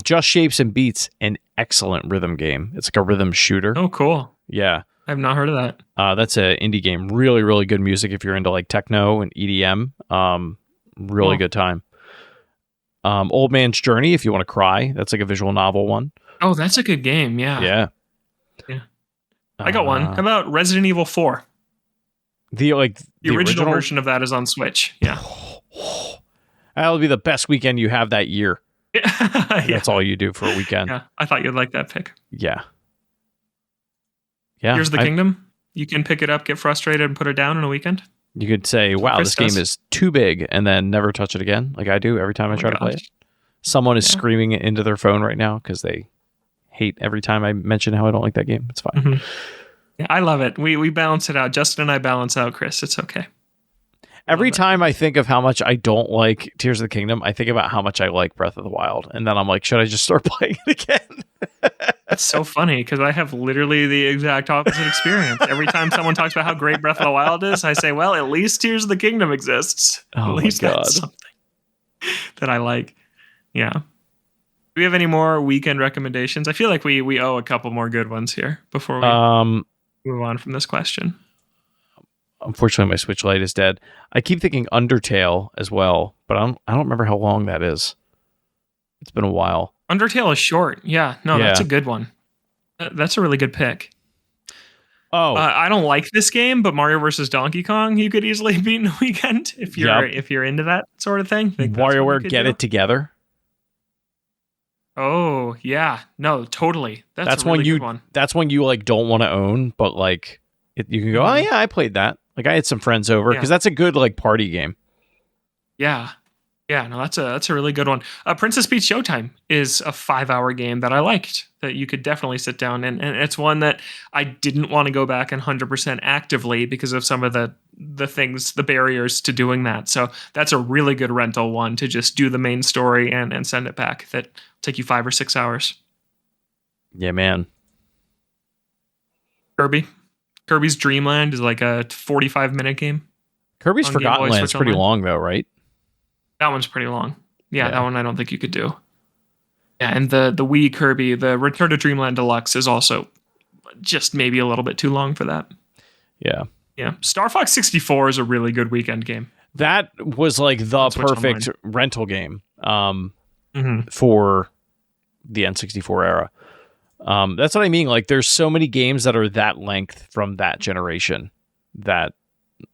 Just Shapes and Beats, an excellent rhythm game. It's like a rhythm shooter. Oh, cool. Yeah. I've not heard of that. That's an indie game. Really, really good music if you're into like techno and EDM. Really Cool. good time. Old Man's Journey, if you want to cry. That's like a visual novel one. Oh, that's a good game. Yeah. Yeah. Yeah. I got one. How about Resident Evil 4? The original version of that is on Switch. Yeah. That'll be the best weekend you have that year. Yeah. That's all you do for a weekend. Yeah. I thought you'd like that pick. Yeah. Yeah. Here's the Kingdom. You can pick it up, get frustrated, and put it down in a weekend. You could say, wow, Chris this game does. is too big, and then never touch it again, like I do every time I try to play it. Someone is screaming it into their phone right now because they hate every time I mention how I don't like that game. It's fine. Mm-hmm. Yeah, I love it. We balance it out. Justin and I balance out Chris. It's okay. Every time I think of how much I don't like Tears of the Kingdom, I think about how much I like Breath of the Wild. And then I'm like, should I just start playing it again? That's so funny because I have literally the exact opposite experience. Every time someone talks about how great Breath of the Wild is, I say, well, at least Tears of the Kingdom exists. Oh, at least my God. that's something that I like. Yeah. Do we have any more weekend recommendations? I feel like we owe a couple more good ones here before we move on from this question. Unfortunately, my Switch Lite is dead. I keep thinking Undertale as well, but I don't remember how long that is. It's been a while. Undertale is short. Yeah. No, that's a good one. That's a really good pick. Oh, I don't like this game, but Mario vs. Donkey Kong, you could easily beat in a weekend if you're into that sort of thing. WarioWare Get It Together. Oh yeah, no, totally. That's a when really good one. That's when you like don't want to own, but like you can go. Oh yeah, I played that. Like I had some friends over because that's a good like party game. Yeah. Yeah, no, that's a really good one. Princess Peach Showtime is a 5-hour game that I liked that you could definitely sit down and it's one that I didn't want to go back and 100% actively because of some of the things, the barriers to doing that. So that's a really good rental one to just do the main story and send it back. That take you 5 or 6 hours. Yeah, man. Kirby's Dream Land is like a 45-minute game. Kirby's Forgotten Land is pretty long though, right? That one's pretty long. Yeah, that one I don't think you could do. Yeah, and the Wii Kirby, the Return to Dreamland Deluxe is also just maybe a little bit too long for that. Yeah. Yeah. Star Fox 64 is a really good weekend game. That was like the perfect rental game for the N64 era. That's what I mean. Like there's so many games that are that length from that generation that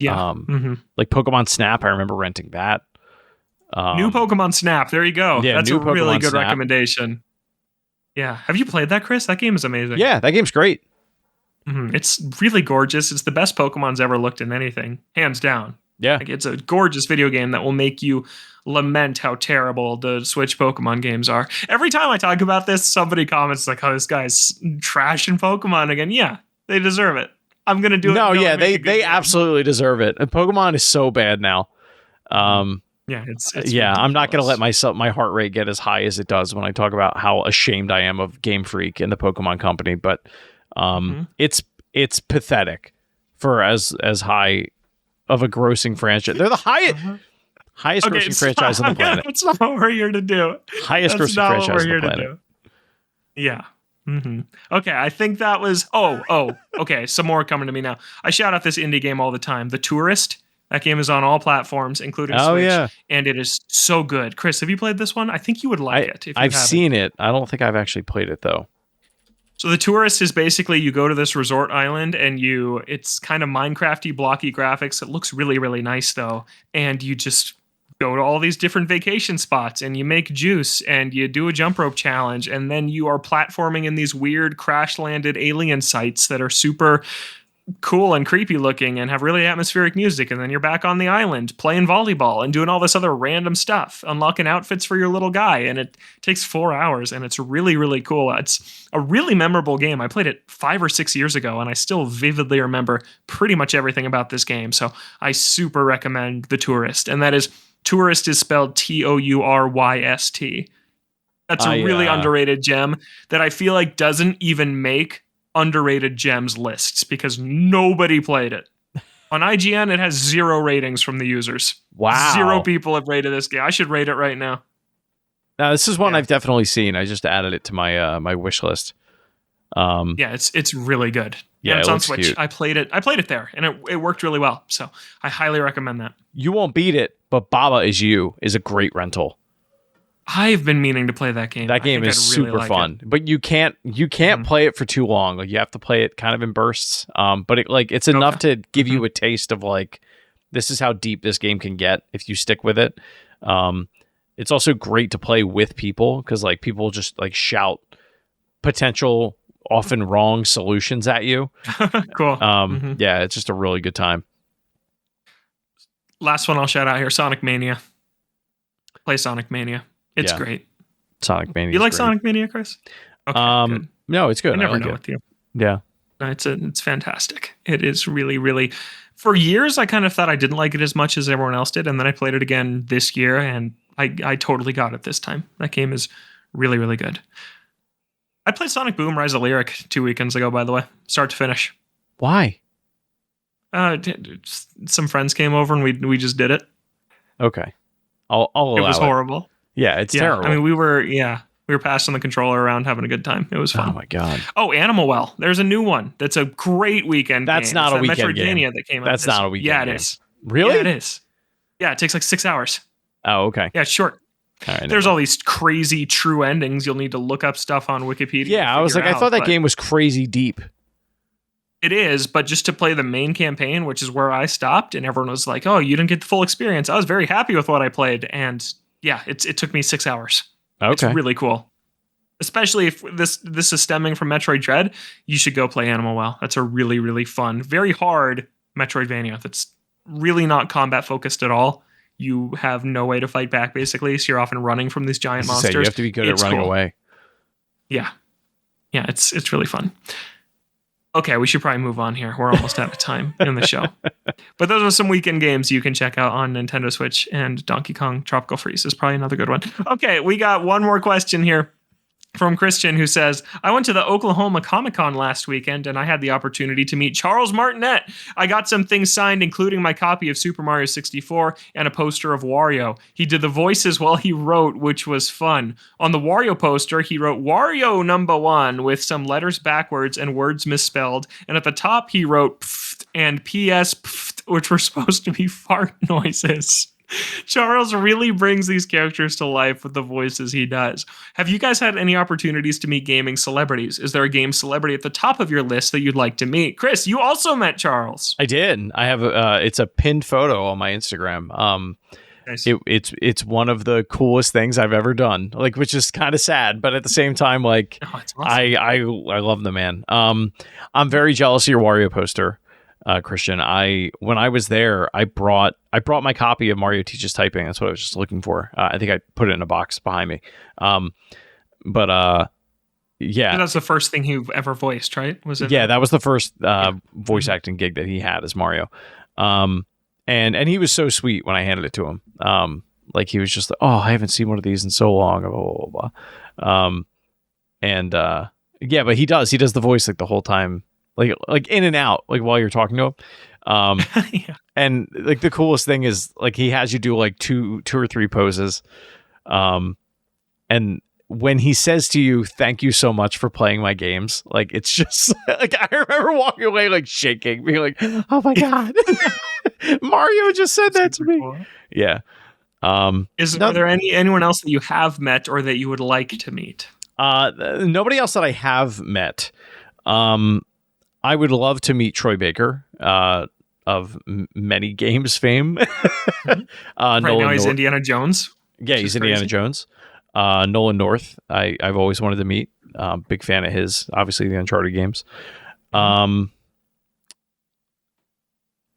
like Pokemon Snap, I remember renting that. New Pokemon Snap. There you go. Yeah, that's a really good Snap. recommendation. Yeah. Have you played that, Chris? That game is amazing. Yeah, that game's great. It's really gorgeous. It's the best Pokemon's ever looked in anything, hands down. Yeah. Like, it's a gorgeous video game that will make you lament how terrible the Switch Pokemon games are. Every time I talk about this, somebody comments like, oh, this guy's trashing Pokemon again. Yeah, they deserve it. I'm going to do it. No, yeah, they absolutely deserve it. And Pokemon is so bad now. Yeah, it's I'm not going to let my heart rate get as high as it does when I talk about how ashamed I am of Game Freak and the Pokemon Company, but it's pathetic for as high of a grossing franchise. They're the highest grossing franchise on the planet. That's not what we're here to do. Highest grossing franchise on the planet. Yeah. Okay, I think that was okay, some more coming to me now. I shout out this indie game all the time, The Tourist. That game is on all platforms, including Switch, and it is so good. Chris, have you played this one? I think you would like it. If I've seen it. I don't think I've actually played it, though. So The Tourist is basically you go to this resort island, and it's kind of Minecraft-y, blocky graphics. It looks really, really nice, though. And you just go to all these different vacation spots, and you make juice, and you do a jump rope challenge, and then you are platforming in these weird crash-landed alien sites that are super cool and creepy looking and have really atmospheric music, and then you're back on the island playing volleyball and doing all this other random stuff, unlocking outfits for your little guy, and it takes 4 hours, and it's really, really cool. It's a really memorable game. I played it 5 or 6 years ago, and I still vividly remember pretty much everything about this game, so I super recommend The Tourist, and that is Tourist is spelled Tourist. That's a I really underrated gem that I feel like doesn't even make underrated gems lists because nobody played it. On IGN, it has 0 ratings from the users. 0 wow. people have rated this game. I should rate it right now. Now this is one Yeah. I've definitely seen. I just added it to my my wish list. Yeah, it's really good. Yeah, And it's it on looks Switch. cute. I played it there, and it worked really well. So I highly recommend that. You won't beat it, but Baba Is You is a great rental. I've been meaning to play that game. That I game think is I'd really super like fun, it. but you can't play it for too long. Like you have to play it kind of in bursts. But it's enough to give you a taste of like this is how deep this game can get if you stick with it. It's also great to play with people because like people just like shout potential often wrong solutions at you. Cool. Yeah, it's just a really good time. Last one I'll shout out here: Sonic Mania. Play Sonic Mania. It's Yeah. great. Sonic Mania. You like great. Sonic Mania, Chris? Okay, good. No, it's good. I never like know it. with you. Yeah. No, it's fantastic. It is really, really. For years, I kind of thought I didn't like it as much as everyone else did, and then I played it again this year, and I totally got it this time. That game is really, really good. I played Sonic Boom Rise of Lyric 2 weekends ago, by the way, start to finish. Why? Some friends came over and we just did it. Okay. I'll allow It was horrible. Yeah, it's terrible. I mean, we were passing the controller around, having a good time. It was fun. Oh my god. Oh, Animal Well. There's a new one. That's a great weekend. That's game. not It's a weekend Metroidvania game. that came out. That's not a weekend Yeah, game. it is. Really? Yeah, it is. Yeah, it takes like 6 hours. Oh, okay. Yeah, it's short. All right. There's all these crazy true endings. You'll need to look up stuff on Wikipedia. Yeah, I was like, I thought that game was crazy deep. It is, but just to play the main campaign, which is where I stopped, and everyone was like, "Oh, you didn't get the full experience." I was very happy with what I played, and yeah, it took me 6 hours. Okay. It's really cool. Especially if this is stemming from Metroid Dread, you should go play Animal Well. That's a really, really fun, very hard Metroidvania that's really not combat focused at all. You have no way to fight back, basically, so you're often running from these giant monsters. You have to be good at running away. Yeah. Yeah, it's really fun. Okay, we should probably move on here. We're almost out of time in the show. But those are some weekend games you can check out on Nintendo Switch, and Donkey Kong Tropical Freeze is probably another good one. Okay, we got one more question here from Christian, who says, I went to the Oklahoma Comic-Con last weekend and I had the opportunity to meet Charles Martinet. I got some things signed, including my copy of Super Mario 64 and a poster of Wario. He did the voices while he wrote, which was fun. On the Wario poster, he wrote Wario #1 with some letters backwards and words misspelled. And at the top, he wrote pfft and PS pfft, which were supposed to be fart noises. Charles really brings these characters to life with the voices he does. Have you guys had any opportunities to meet gaming celebrities? Is there a game celebrity at the top of your list that you'd like to meet? Chris, you also met Charles. I did. I have it's a pinned photo on my Instagram. Nice. It's one of the coolest things I've ever done. Like, which is kind of sad, but at the same time, like, It's awesome. I love the man. I'm very jealous of your Wario poster, Christian. When I was there, I brought my copy of Mario Teaches Typing. That's what I was just looking for. I think I put it in a box behind me. Yeah, that's the first thing he ever voiced, right? Was it? Yeah, that was the first voice acting gig that he had as Mario. And he was so sweet when I handed it to him. Like he was just like, oh, I haven't seen one of these in so long. Blah, blah, blah, blah. Yeah, but he does the voice like the whole time, like in and out, like while you're talking to him. Yeah. And like the coolest thing is like he has you do like two or three poses. And when he says to you, thank you so much for playing my games, like it's just like I remember walking away like shaking, being like, oh my God. Mario just said that to me. Cool. Yeah. Are there anyone else that you have met or that you would like to meet? Nobody else that I have met. I would love to meet Troy Baker, of many games fame. Right now he's Indiana Jones. Yeah, he's Indiana Jones. Nolan North, I've always wanted to meet. Big fan of his, obviously the Uncharted games.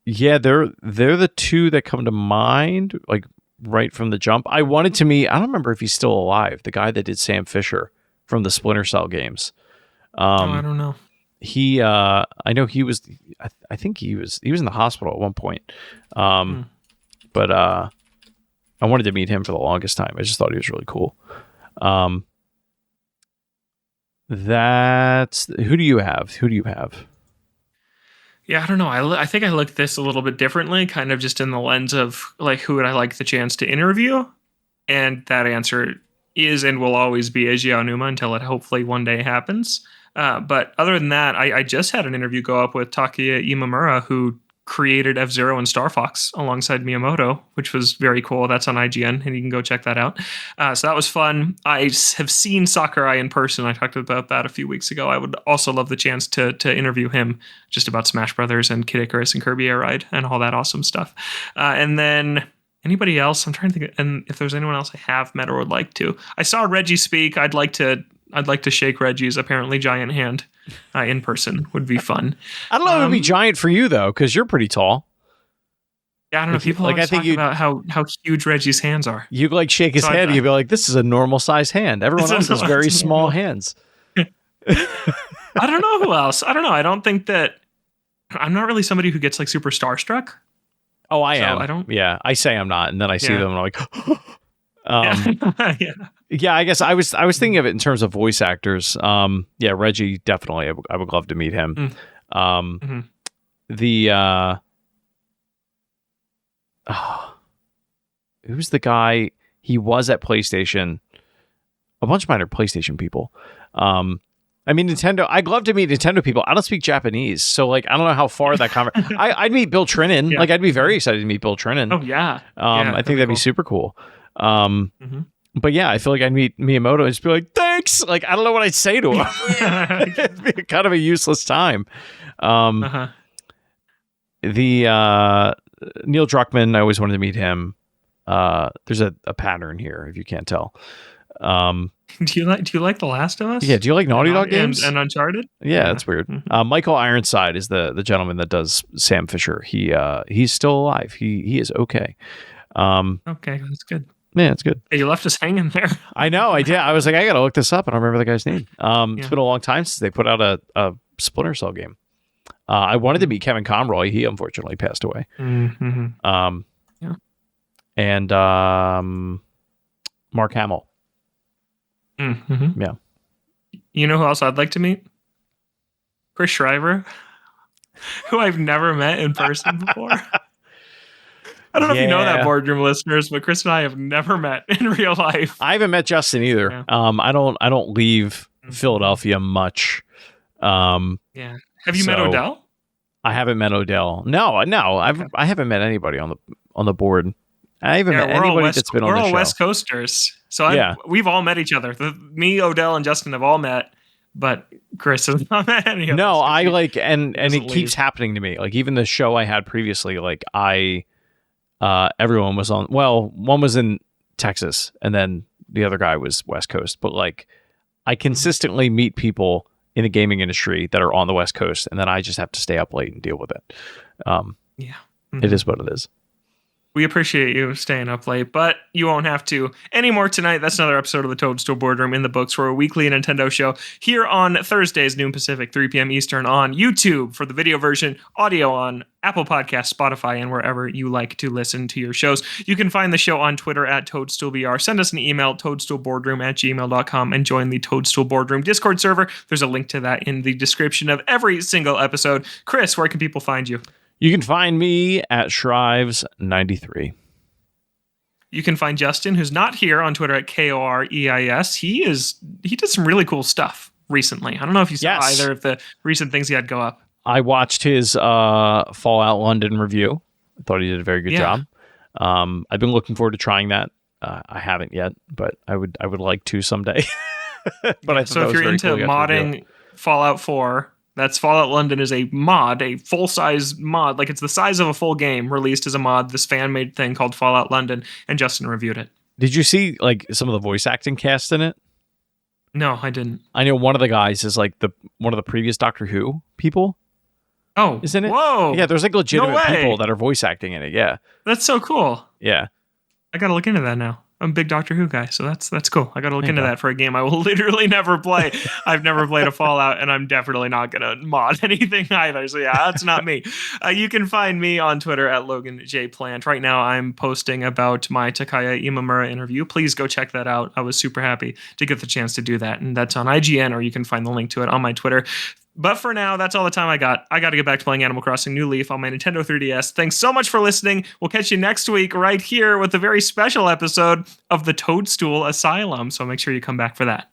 Yeah, they're the two that come to mind, like right from the jump. I wanted to meet, I don't remember if he's still alive, the guy that did Sam Fisher from the Splinter Cell games. I don't know. I know he was, I think he was in the hospital at one point. But I wanted to meet him for the longest time. I just thought he was really cool. That's who do you have? Who do you have? Yeah, I don't know. I think I looked this a little bit differently, kind of just in the lens of like who would I like the chance to interview, and that answer is and will always be Eiji Aonuma until it hopefully one day happens. But other than that, I just had an interview go up with Takuya Imamura, who created F-Zero and Star Fox alongside Miyamoto, which was very cool. That's on IGN, and you can go check that out. So that was fun. I have seen Sakurai in person. I talked about that a few weeks ago. I would also love the chance to interview him just about Smash Brothers and Kid Icarus and Kirby Air Ride and all that awesome stuff. And then anybody else? I'm trying to think, and if there's anyone else I have met or would like to. I saw Reggie speak. I'd like to shake Reggie's apparently giant hand in person. Would be fun. I don't know if it would be giant for you though, because you're pretty tall. Yeah, I don't know. People like, always talk about how huge Reggie's hands are. You like shake his hand, and you'd be like, "This is a normal size hand." Everyone else has very small hands. I don't know who else. I don't know. I don't think that I'm not really somebody who gets like super starstruck. Oh, I am. I don't. Yeah, I say I'm not, and then I see them, and I'm like, yeah. Yeah, I guess I was thinking of it in terms of voice actors. Yeah, Reggie definitely. I would love to meet him. The who's the guy? He was at PlayStation. A bunch of mine are PlayStation people. I mean, Nintendo. I'd love to meet Nintendo people. I don't speak Japanese, so like I don't know how far that conversation. I'd meet Bill Trinan. Yeah. Like I'd be very excited to meet Bill Trinan. Oh yeah. I think that'd be super cool. But yeah, I feel like I'd meet Miyamoto and just be like, thanks. Like, I don't know what I'd say to him. It'd be kind of a useless time. The Neil Druckmann, I always wanted to meet him. There's a pattern here, if you can't tell. Do you like The Last of Us? Yeah, do you like Naughty Dog games? And Uncharted? Yeah, that's weird. Michael Ironside is the gentleman that does Sam Fisher. He's still alive. He is okay. Okay, that's good. Yeah, it's good. Hey, you left us hanging there. I know, I did. I was like, I gotta look this up. I don't remember the guy's name. It's been a long time since they put out a Splinter Cell game. I wanted to meet Kevin Conroy. He unfortunately passed away. And Mark Hamill. Yeah. You know who else I'd like to meet? Chris Shriver, who I've never met in person before. I don't know if you know that, boardroom listeners, but Chris and I have never met in real life. I haven't met Justin either. Yeah. I don't leave Philadelphia much. Have you met Odell? I haven't met Odell. No. I haven't met anybody on the board. I haven't met anybody that's been on the show. We're all West Coasters, so we've all met each other. Me, Odell, and Justin have all met, but Chris has not met any of us. No, I like, and it keeps happening to me. Like even the show I had previously, like everyone was on. Well, one was in Texas, and then the other guy was West Coast. But like, I consistently meet people in the gaming industry that are on the West Coast, and then I just have to stay up late and deal with it. It is what it is. We appreciate you staying up late, but you won't have to anymore tonight. That's another episode of the Toadstool Boardroom in the books. We're a weekly Nintendo show here on Thursdays, noon Pacific, 3 p.m. Eastern on YouTube for the video version, audio on Apple Podcasts, Spotify, and wherever you like to listen to your shows. You can find the show on Twitter at ToadstoolBR. Send us an email, toadstoolboardroom@gmail.com, and join the Toadstool Boardroom Discord server. There's a link to that in the description of every single episode. Chris, where can people find you? You can find me at Shrives93. You can find Justin, who's not here, on Twitter at KOREIS. He did some really cool stuff recently. I don't know if you saw either of the recent things he had go up. I watched his Fallout London review. I thought he did a very good job. I've been looking forward to trying that. I haven't yet, but I would like to someday. But so if you're into modding Fallout 4, that's Fallout London is a mod, a full-size mod. Like it's the size of a full game released as a mod, this fan-made thing called Fallout London, and Justin reviewed it. Did you see like some of the voice acting cast in it? No, I didn't. I know one of the guys is like one of the previous Doctor Who people. Oh, isn't it? Whoa. Yeah, there's like legitimate people that are voice acting in it. Yeah. That's so cool. Yeah. I got to look into that now. I'm a big Doctor Who guy, so that's cool. I got to look There you into go. that for a game I will literally never play. I've never played a Fallout, and I'm definitely not gonna mod anything either. So yeah, that's not me. You can find me on Twitter at Logan J Plant. Right now, I'm posting about my Takaya Imamura interview. Please go check that out. I was super happy to get the chance to do that, and that's on IGN, or you can find the link to it on my Twitter. But for now, that's all the time I got. I got to get back to playing Animal Crossing New Leaf on my Nintendo 3DS. Thanks so much for listening. We'll catch you next week right here with a very special episode of the Toadstool Asylum. So make sure you come back for that.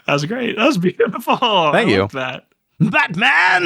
That was great. That was beautiful. Thank I you. loved that. Batman!